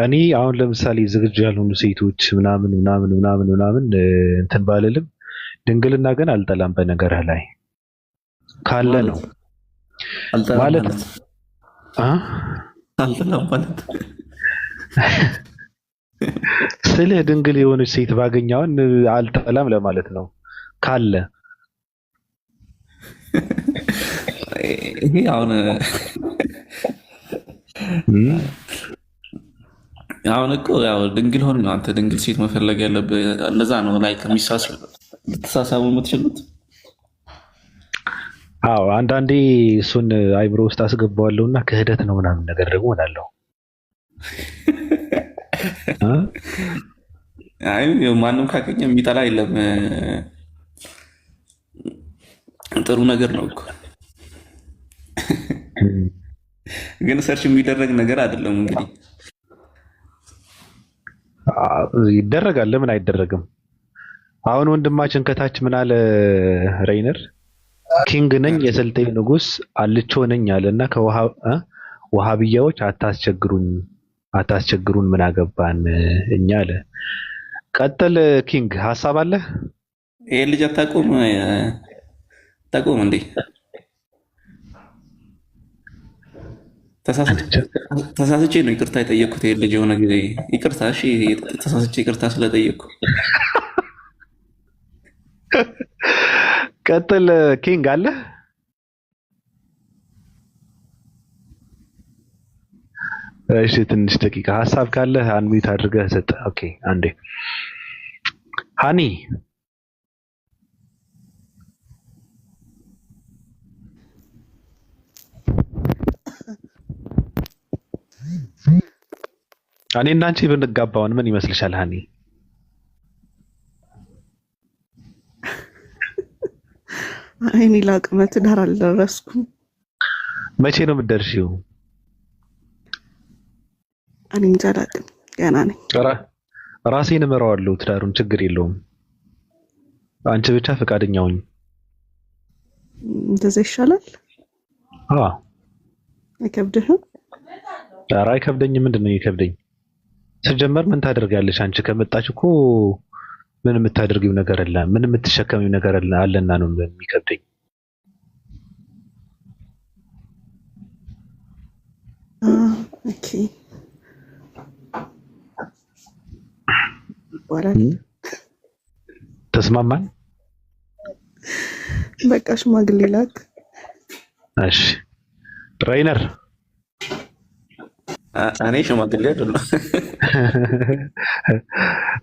እኔ አሁን ለምሳሌ ዝግጁ ያልሆኑ ሴቶች ምናምን እንትን ባልልም ድንግልና ግን አልጠላም። በነገርህ ላይ ካለ ነው ማለት አልጠላም ማለት ስልህ ድንግል የሆነች ሴት ባገኛውን አልጠላም ለማለት ነው። ካለ ይሄ አሁን እኮ ያው ድንግል ሆን ነው አንተ ድንግል ሴት መፈለግ ያለብህ። እንደዛ ነው ላይ ልትሳሳቡ የምትችሉት። አዎ አንዳንዴ እሱን አይምሮ ውስጥ አስገባዋለሁና ክህደት ነው ምናምን ነገር ደግሞ እላለሁ። አይ ማንም ካገኘ የሚጠላ የለም። ጥሩ ነገር ነው እኮ ግን ሰርች የሚደረግ ነገር አይደለም። እንግዲህ ይደረጋል። ለምን አይደረግም? አሁን ወንድማችን ከታች ምን አለ? ሬይነር ኪንግ ነኝ የስልጤ ንጉስ አልቾ ነኝ አለና ከውሃብያዎች አታስቸግሩን ምን አገባን እኛ አለ። ቀጥል ኪንግ፣ ሀሳብ አለ? ይሄ ልጅ አታውቁም እንዴ? ተሳስቼ ነው ይቅርታ የጠየቅኩት። ይሄ ልጅ የሆነ ጊዜ ይቅርታ፣ እሺ ተሳስቼ ይቅርታ ስለጠየቅኩ። ቀጥል ኪንግ አለ? እሺ ትንሽ ደቂቃ ሀሳብ ካለ አንሚት አድርገህ ሰጥ። ኦኬ አንዴ ሃኒ እኔ እና አንቺ ብንጋባውን ምን ይመስልሻል ሃኒ? እኔ ለአቅመ ትዳር አልደረስኩም። መቼ ነው የምትደርሺው? እኔ እንጃ አላውቅም፣ ገና ነኝ። ራሴን እመራዋለሁ ትዳሩን፣ ችግር የለውም። አንቺ ብቻ ፈቃደኛ ሁኚ። እንደዛ ይሻላል። አይከብድህም? ኧረ አይከብደኝም። ምንድን ነው የሚከብደኝ? ሲጀመር ምን ታደርጋለሽ አንቺ? ከመጣች እኮ ምን የምታደርጊው ነገር አለ? ምን የምትሸከሚው ነገር አለና ነው የሚከብደኝ። ኦኬ ወራል ተስማማን? በቃ ሽማግሌ ላክ። እሺ ሬይነር እኔ ሽማግሌ አይደለም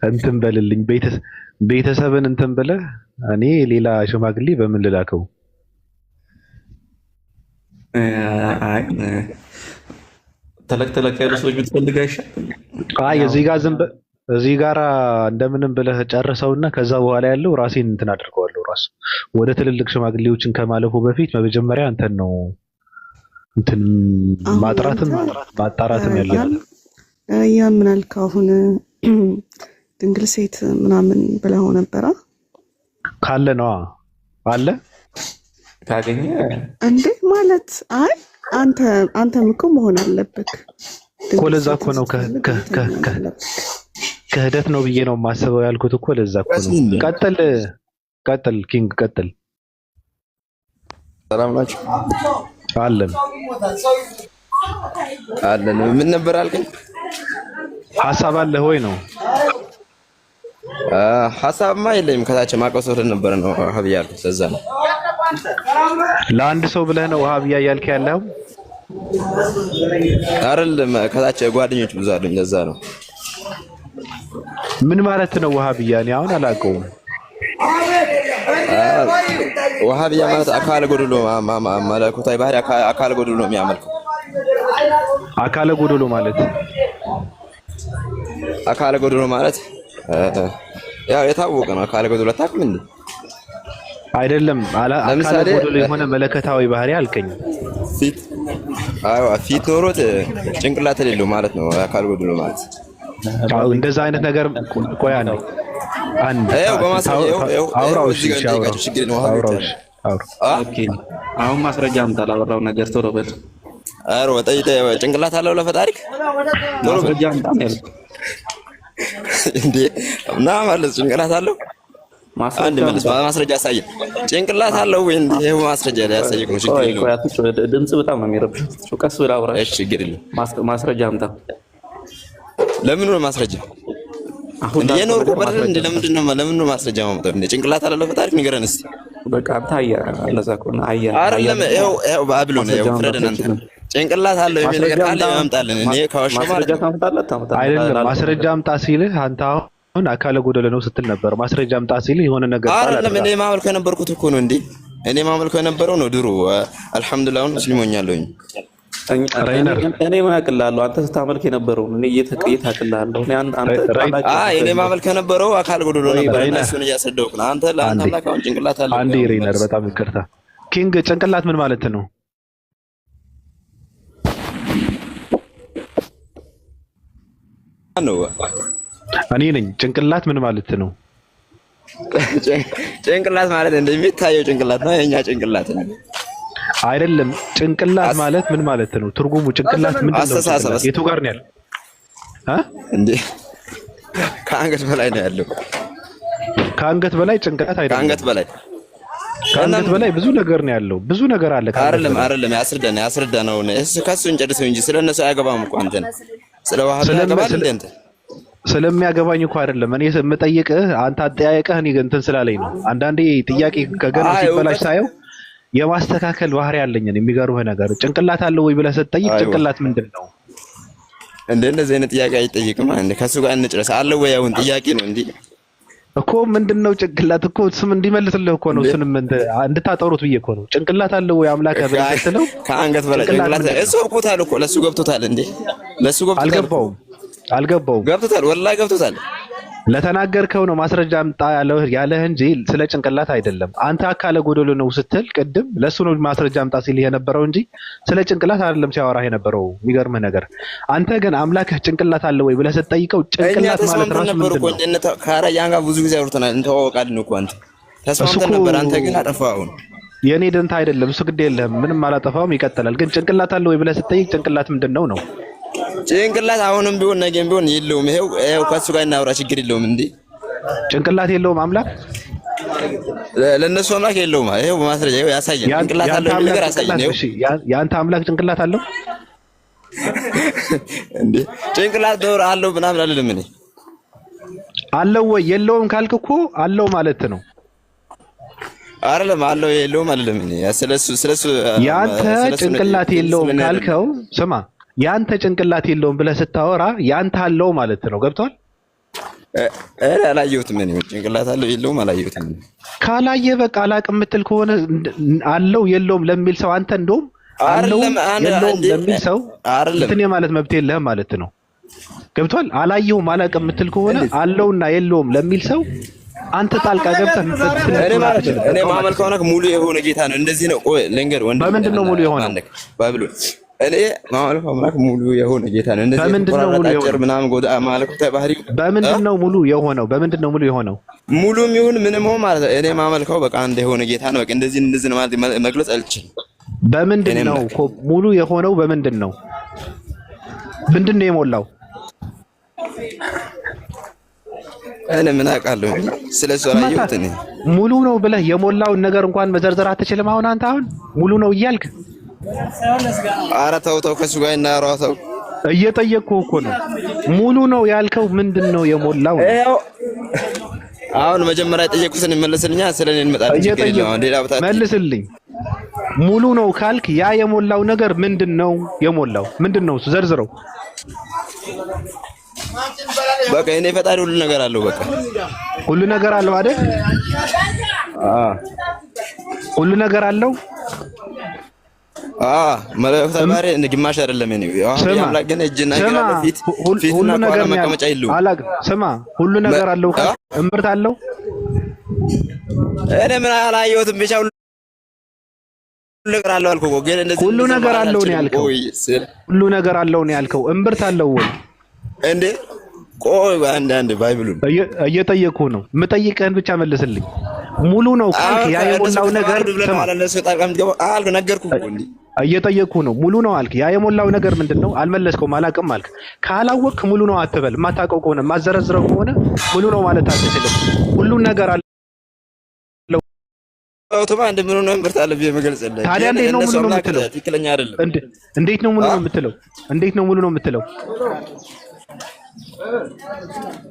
እንትን በልልኝ ቤተሰብን እንትን ብለህ እኔ ሌላ ሽማግሌ በምን ልላከው? አይ ተለቅ ያሉ ሰዎች ብትፈልግ አይሻልም? አይ እዚህ ጋር እንደምንም ብለህ ጨርሰውና ከዛ በኋላ ያለው ራሴን እንትን አድርገዋለሁ። ራሱ ወደ ትልልቅ ሽማግሌዎችን ከማለፉ በፊት በመጀመሪያ እንትን ነው እንትን ማጣራትም ያለብን። ያ ምን አልክ አሁን? ድንግል ሴት ምናምን ብለው ነበረ ካለ ነው አለ ካገኘ እንዴ ማለት አይ አንተም እኮ መሆን አለብህ እኮ። ለዛ እኮ ነው ክህደት ነው ብዬ ነው የማስበው ያልኩት እኮ ለዛ እኮ ነው። ቀጥል ኪንግ ቀጥል። ሰላም ናችሁ? አለን። ምን ነበር አልከኝ? ሐሳብ አለ ሆይ ነው? ሐሳብማ የለኝም። ከታች ማቀሶር ነበር ነው ወሃቢያ ያልኩት ለዛ ነው። ለአንድ ሰው ብለህ ነው ወሃቢያ እያልክ ያለው? አይደለም፣ ከታች ጓደኞች ብዙ አሉኝ ለዛ ነው። ምን ማለት ነው ወሃቢያ? እኔ አሁን አላውቀውም። ወሃቢያ ማለት አካለ ጎዶሎ መለኮታዊ ባህሪ አካለ ጎዶሎ ነው የሚያመልከው። አካለ ጎዶሎ ማለት ያው የታወቀ ነው። አካለ ጎዶሎ አታውቅም እንዴ? አይደለም። አካለ ጎዶሎ የሆነ መለከታዊ ባህሪ አልከኝ። ፊት ኖሮት ጭንቅላት የሌለው ማለት ነው አካለ ጎዶሎ ማለት። እንደዛ አይነት ነገር ቆያ ነው። አንድ አሁን ማስረጃ አምጣ ላወራው ነገር ቶሎ በል። አሮ ጭንቅላት አለው ለፈጣሪክ ማስረጃ አምጣ ነው እንዴ? እና ማለት ጭንቅላት አለው ማስረጃ አሳየን። ጭንቅላት አለው ወይ እንዴ? ይሄው ማስረጃ ላይ ያሳየኝ ነው። ችግር የለውም። ድምጽ በጣም ነው የሚረብሸው። ቀስ ብለህ አውራ። እሺ ችግር የለውም። ማስረጃ አምጣ። ለምን ነው ማስረጃ? እንዴ የኖርኩ በደል እንዴ? ለምን ነው ማስረጃ ማምጣው? እንዴ ጭንቅላት አለው ለፈጣሪክ ንገረን እስቲ። በቃ አንተ እንደዛ ከሆነ አይደለም። ይሄው ባቢሎን ይሄው ፍረደን አንተ ጭንቅላት አለው የሚል ነገር ካለ ያምጣልን። እኔ ካወሽ ማለት አይደለም። ማስረጃ አምጣ ሲልህ አንተ አሁን አካለ ጎደለ ነው ስትል ነበር። ማስረጃ አምጣ ሲልህ የሆነ ነገር አይደለም። እኔ ማመልከው የነበርኩት እኮ ነው እንዴ። እኔ ማመልከው የነበረው ነው ድሮ። አልሐምዱሊላህ አሁን ሙስሊሞኛለሁኝ። እኔ ምን አቅላለሁ? አንተ ስታመልክ የነበረው እኔ እየታቅላለሁ። እኔ ማመልክ የነበረው አካል ጎዶሎ ነበር። እሱን እያሰደውክ ነው አንተ። ለአንተ አምላክ አሁን ጭንቅላት አለ። አንዴ ሬነር በጣም ይቅርታ ኪንግ፣ ጭንቅላት ምን ማለት ነው? እኔ ነኝ። ጭንቅላት ምን ማለት ነው? ጭንቅላት ማለት እንደሚታየው ጭንቅላት ነው። የኛ ጭንቅላት ነው አይደለም። ጭንቅላት ማለት ምን ማለት ነው? ትርጉሙ ጭንቅላት ምንድነው? የቱ ጋር ነው ያለው? እንዴ ከአንገት በላይ ነው ያለው። ከአንገት በላይ ጭንቅላት አይደለም። ከአንገት በላይ ብዙ ነገር ነው ያለው። ብዙ ነገር አለ። አይደለም ያስረዳ ነው። ከሱ እንጨርሰው እንጂ ስለነሱ አያገባም እኮ አንተን። ስለ ዋሃብ ያገባል እንዴ አንተ? ስለሚያገባኝ እኮ አይደለም እኔ የምጠይቅህ። አንተ አጠያየቅህ እኔ እንትን ስላለኝ ነው። አንዳንዴ ጥያቄ ከገና ሲበላሽ ሳየው የማስተካከል ባህሪ ያለኝ ነው። የሚገርምህ ነገር ጭንቅላት አለው ወይ ብለህ ስትጠይቅ ጭንቅላት ምንድነው እንደዚህ አይነት ጥያቄ አይጠይቅም። ከሱ ጋር እንጨርስ አለው ወይ አሁን ጥያቄ ነው እንዴ እኮ ምንድነው ጭንቅላት እኮ ስም እንዲመልስልህ እኮ ነው። ስንም እንድታጠሩት ብዬ እኮ ነው። ጭንቅላት አለው ወይ አምላክ ያበለተለው ከአንገት በላይ ጭንቅላት እሱ አውቆታል እኮ ለሱ ገብቶታል እንዴ? ለሱ ገብቶታል። አልገባውም። ገብቶታል፣ ወላሂ ገብቶታል። ለተናገርከው ነው ማስረጃ አምጣ ያለህ እንጂ ስለ ጭንቅላት አይደለም። አንተ አካለ ጎደሎ ነው ስትል ቅድም ለሱ ነው ማስረጃ አምጣ ሲል የነበረው እንጂ ስለ ጭንቅላት አይደለም ሲያወራህ የነበረው። የሚገርምህ ነገር አንተ ግን አምላክህ ጭንቅላት አለ ወይ ብለህ ስትጠይቀው ጭንቅላት ማለት ራሱ ምንድን ነው? ካራያን ጋር ብዙ ጊዜ አውርተናል፣ እንተዋወቃለን እኮ አንተ ተስማምተን ነበር። አንተ ግን አጠፋው። አሁን የኔ ደንታ አይደለም እሱ፣ ግድ የለህም ምንም አላጠፋውም፣ ይቀጥላል። ግን ጭንቅላት አለ ወይ ብለህ ስትጠይቅ ጭንቅላት ምንድነው ነው? ጭንቅላት አሁንም ቢሆን ነገም ቢሆን የለውም። ይሄው ከሱ ጋር እናውራ፣ ችግር የለውም። እንዴ ጭንቅላት የለውም አምላክ? ለነሱ አምላክ የለውም። ይሄው በማስረጃ ይሄው ያሳየን። ጭንቅላት አለው የሚል ነገር ያሳየን። ይሄው ያንተ አምላክ ጭንቅላት አለው እንዴ? ጭንቅላት ዶር አለው ምናምን አይደለም። እኔ አለው ወይ የለውም ካልክ እኮ አለው ማለት ነው። አይደለም አለው የለውም አይደለም። እኔ ስለሱ ያንተ ጭንቅላት የለውም ካልከው ስማ፣ ያንተ ጭንቅላት የለውም ብለህ ስታወራ ያንተ አለው ማለት ነው። ገብቷል? አላየሁትም። እኔ ጭንቅላት አለው የለውም አላየሁትም። ካላየህ በቃ አላቅም የምትል ከሆነ አለው የለውም ለሚል ሰው አንተ እንደውም አለው የለውም ለሚል ሰው እንትን ማለት መብት የለህም ማለት ነው። ገብቷል? አላየሁም አላቅም የምትል ከሆነ አለውና የለውም ለሚል ሰው አንተ ጣልቃ ገብተህ እኔ ማመልከው ነው ሙሉ የሆነ ጌታ ነው። እንደዚህ ነው። ቆይ ልንገር ወንድ በምንድን ነው ሙሉ የሆነ ባቢሎን? እኔ ማመልከው አምላክ ሙሉ የሆነ ጌታ ነው። እንደዚህ በምንድን ነው ሙሉ የሆነ ምናምን ጎዳ ማለኩት ባህሪው በምንድን ነው ሙሉ የሆነው? በምንድን ነው ሙሉ የሆነው? ሙሉም ይሁን ምንም ሆነ ማለት እኔ ማመልከው በቃ አንድ የሆነ ጌታ ነው። በቃ እንደዚህ ነው ማለት መግለጽ አልችልም። በምንድን ነው ሙሉ የሆነው? በምንድን ነው ምንድን ነው የሞላው? እኔ ምን አውቃለሁ ስለሱ አላየሁት። እኔ ሙሉ ነው ብለህ የሞላውን ነገር እንኳን መዘርዘር አትችልም። አሁን አንተ አሁን ሙሉ ነው እያልክ ኧረ ተው ተው፣ ከሱ ጋር እናወራው ተው። እየጠየቅኩህ እኮ ነው። ሙሉ ነው ያልከው ምንድን ነው የሞላው? አሁን መጀመሪያ የጠየቁትን መልስልኛ። ስለኔ እንመጣለን። ችግር የለውም። አሁን ሌላ ቦታ መልስልኝ። ሙሉ ነው ካልክ ያ የሞላው ነገር ምንድን ነው የሞላው? ምንድን ነው ዘርዝረው። በቃ እኔ ፈጣሪ ሁሉ ነገር አለው። በቃ ሁሉ ነገር አለው አይደል? ሁሉ ነገር አለው። መለኮት ተማሪ ግማሽ አይደለም። እኔ አሁን ያምላክ ግን እጅና እግር አለ፣ ፊትና ኋላ መቀመጫ የለውም። ስማ፣ ሁሉ ነገር አለው ካልክ እምብርት አለው። እኔ ምን አላየሁትም። ብቻ ሁሉ ነገር አለው አልኩህ እኮ። ግን እንደዚህ ሁሉ ነገር አለው ነው ያልከው። ሁሉ ነገር አለው ነው ያልከው። እምብርት አለው ወይ እንዴ? ቆይ አንዳንድ ባይብሉን እየጠየኩህ ነው። የምጠይቅህን ብቻ መልስልኝ። ሙሉ ነው ካልክ ያ የሞላው ነገር ነገርኩህ እኮ። እንዴ እየጠየኩህ ነው። ሙሉ ነው አልክ። ያ የሞላው ነገር ምንድነው? አልመለስከውም። አላውቅም አልክ። ካላወቅክ ሙሉ ነው አትበል። የማታውቀው ከሆነ የማዘረዝረው ከሆነ ሙሉ ነው ማለት አትችልም። ሁሉን ነገር አለው አውቶማ እንደምን ነው እምብርት አለ ብዬ መግለጽልህ። ታዲያ እንዴት ነው ሙሉ ነው የምትለው? ትክክለኛ አይደለም። እንዴት ነው ሙሉ ነው የምትለው? እንዴት ነው ሙሉ ነው የምትለው?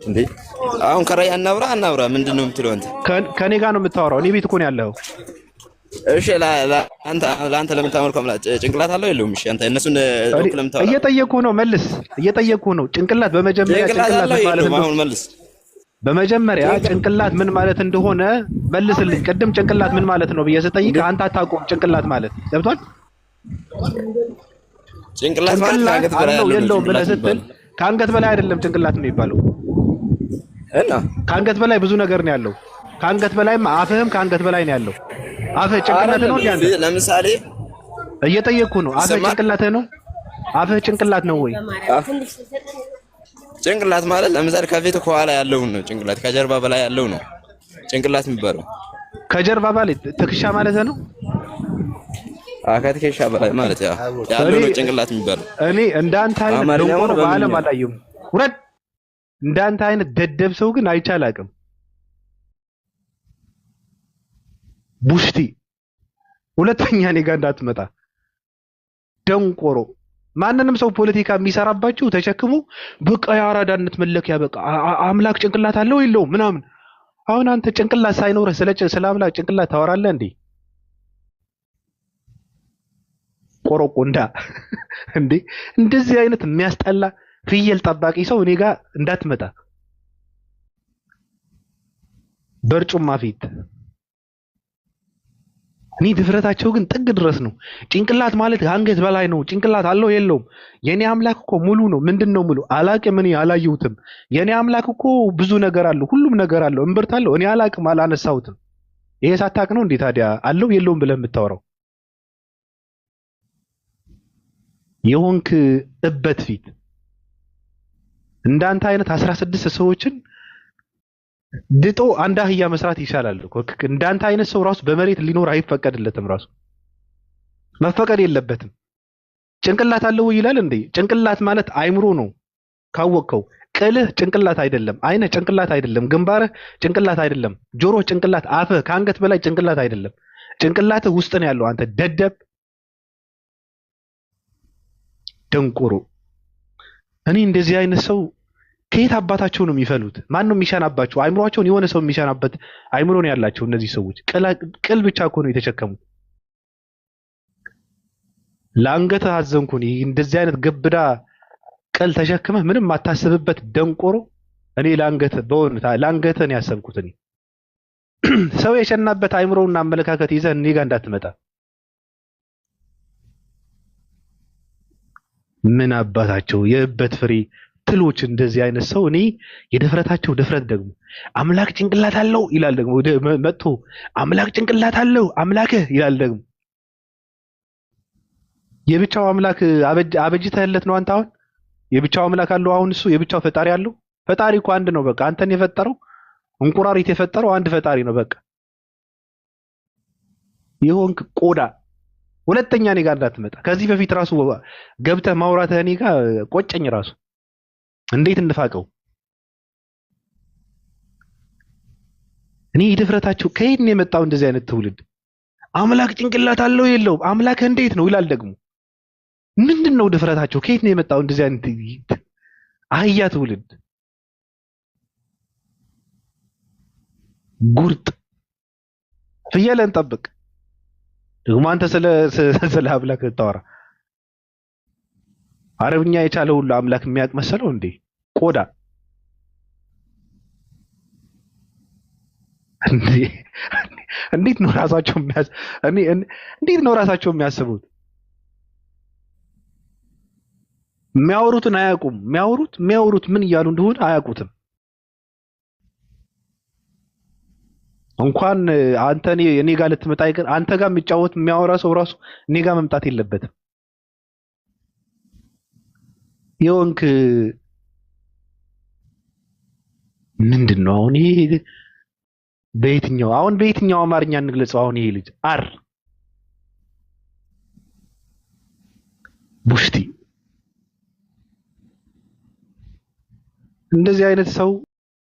እንዴ አሁን ከራይ አናውራ ምንድን ነው የምትለው አንተ? ከኔ ጋር ነው የምታወራው። እኔ ቤት እኮ ነው ያለኸው። እሺ ለአንተ ለምን ታመልከው? አምላክ ጭንቅላት አለው የለውም? እሺ አንተ እነሱን ለምን ታወራ? እየጠየኩህ ነው፣ መልስ። እየጠየኩህ ነው። ጭንቅላት በመጀመሪያ ጭንቅላት ማለት ነው። አሁን መልስ። በመጀመሪያ ጭንቅላት ምን ማለት እንደሆነ መልስልኝ። ቅድም ጭንቅላት ምን ማለት ነው ብዬ ስጠይቅ አንተ አታውቁም። ጭንቅላት ማለት ገብቷል? ጭንቅላት ማለት ከአንገት በላይ ያለው የለውም ብለህ ስትል ከአንገት በላይ አይደለም ጭንቅላት ነው የሚባለው። እና ከአንገት በላይ ብዙ ነገር ነው ያለው። ከአንገት በላይም አፍህም ከአንገት በላይ ነው ያለው። አፍህ ጭንቅላት ነው ያለው። ለምሳሌ እየጠየቅኩህ ነው። አፍህ ጭንቅላት ነው? አፍህ ጭንቅላት ነው ወይ? ጭንቅላት ማለት ለምሳሌ ከፊት ከኋላ ያለው ነው ጭንቅላት። ከጀርባ በላይ ያለው ነው ጭንቅላት የሚባለው። ከጀርባ በላይ ትከሻ ማለት ነው። ከትከሻ በላይ ማለት ያለው ነው ጭንቅላት የሚባለው። እኔ እንዳንተ አይነት ደንቆሮ በዓለም አላየሁም። ውረድ። እንዳንተ አይነት ደደብ ሰው ግን አይቼ አላውቅም። ቡሽቲ ሁለተኛ እኔ ጋር እንዳትመጣ ደንቆሮ። ማንንም ሰው ፖለቲካ የሚሰራባችሁ ተሸክሞ በቃ የአራዳነት መለኪያ በቃ አምላክ ጭንቅላት አለው የለውም ምናምን። አሁን አንተ ጭንቅላት ሳይኖርህ ስለ አምላክ ጭንቅላት ታወራለህ እንዴ? ቆሮቆንዳ እንዴ! እንደዚህ አይነት የሚያስጠላ ፍየል ጠባቂ ሰው እኔ ጋር እንዳትመጣ። በርጩማ ፊት እኔ ድፍረታቸው ግን ጥግ ድረስ ነው። ጭንቅላት ማለት ከአንገት በላይ ነው። ጭንቅላት አለው የለውም? የኔ አምላክ እኮ ሙሉ ነው። ምንድነው ሙሉ? አላቅም። እኔ አላየሁትም። የኔ አምላክ እኮ ብዙ ነገር አለው፣ ሁሉም ነገር አለው። እምብርት አለው። እኔ አላቅም፣ አላነሳሁትም። ይሄ ሳታቅ ነው እንዴ ታዲያ አለው የለውም ብለህ የምታወራው? የሆንክ እበት ፊት እንዳንተ አይነት 16 ሰዎችን ድጦ አንድ አህያ መስራት ይሻላል እኮ። እንዳንተ አይነት ሰው ራሱ በመሬት ሊኖር አይፈቀድለትም። ራሱ መፈቀድ የለበትም። ጭንቅላት አለው ይላል እንዴ? ጭንቅላት ማለት አይምሮ ነው ካወቅከው። ቅልህ ጭንቅላት አይደለም። አይነ ጭንቅላት አይደለም። ግንባርህ ጭንቅላት አይደለም። ጆሮህ ጭንቅላት፣ አፍህ ከአንገት በላይ ጭንቅላት አይደለም። ጭንቅላትህ ውስጥ ነው ያለው። አንተ ደደብ ደንቆሮ። እኔ እንደዚህ አይነት ሰው ከየት አባታቸው ነው የሚፈሉት? ማን ነው የሚሻናባቸው? አይምሯቸውን የሆነ ሰው የሚሻናበት አይምሮ ነው ያላቸው እነዚህ ሰዎች። ቅል ብቻ እኮ ነው የተሸከሙት። ለአንገት አዘንኩኝ። እንደዚህ አይነት ገብዳ ቅል ተሸክመህ ምንም ማታስብበት ደንቆሮ። እኔ ለአንገት ነው ያሰብኩት። እኔ ሰው የሸናበት አይምሮና አመለካከት ይዘህ እኔ ጋር እንዳትመጣ። ምን አባታቸው የእበት ፍሬ ትሎች። እንደዚህ አይነት ሰው እኔ የድፍረታቸው ድፍረት ደግሞ አምላክ ጭንቅላት አለው ይላል። ደግሞ መጥቶ አምላክ ጭንቅላት አለው አምላክህ ይላል። ደግሞ የብቻው አምላክ አበጅተህለት ነው አንተ። አሁን የብቻው አምላክ አለው። አሁን እሱ የብቻው ፈጣሪ አለው። ፈጣሪ እኮ አንድ ነው። በቃ አንተን የፈጠረው እንቁራሪት የፈጠረው አንድ ፈጣሪ ነው። በቃ የሆንክ ቆዳ። ሁለተኛ እኔ ጋር እንዳትመጣ። ከዚህ በፊት ራሱ ገብተህ ማውራትህ እኔ ጋር ቆጨኝ ራሱ። እንዴት እንፋቀው? እኔ ድፍረታቸው ከየት ነው የመጣው? እንደዚህ አይነት ትውልድ አምላክ ጭንቅላት አለው የለውም አምላክ እንዴት ነው ይላል ደግሞ። ምንድነው ድፍረታቸው? ከየት ነው የመጣው እንደዚህ አይነት አህያ ትውልድ? ጉርጥ ፍየለን ጠብቅ። ደግሞ አንተ ስለ አምላክ ታወራ። አረብኛ የቻለ ሁሉ አምላክ የሚያውቅ መሰለው እንዴ? ቆዳ እንዴት ነው ራሳቸው እንዴት ነው ራሳቸው የሚያስቡት? የሚያወሩትን አያውቁም። የሚያወሩት ምን እያሉ እንደሆነ አያውቁትም። እንኳን አንተ እኔ ጋር ልትመጣ ይቀር አንተ ጋር የሚጫወት የሚያወራ ሰው ራሱ እኔ ጋር መምጣት የለበትም። የወንክ ምንድነው አሁን ይሄ? በየትኛው አማርኛ እንግለጸው? አሁን ይሄ ልጅ ቡሽቲ እንደዚህ አይነት ሰው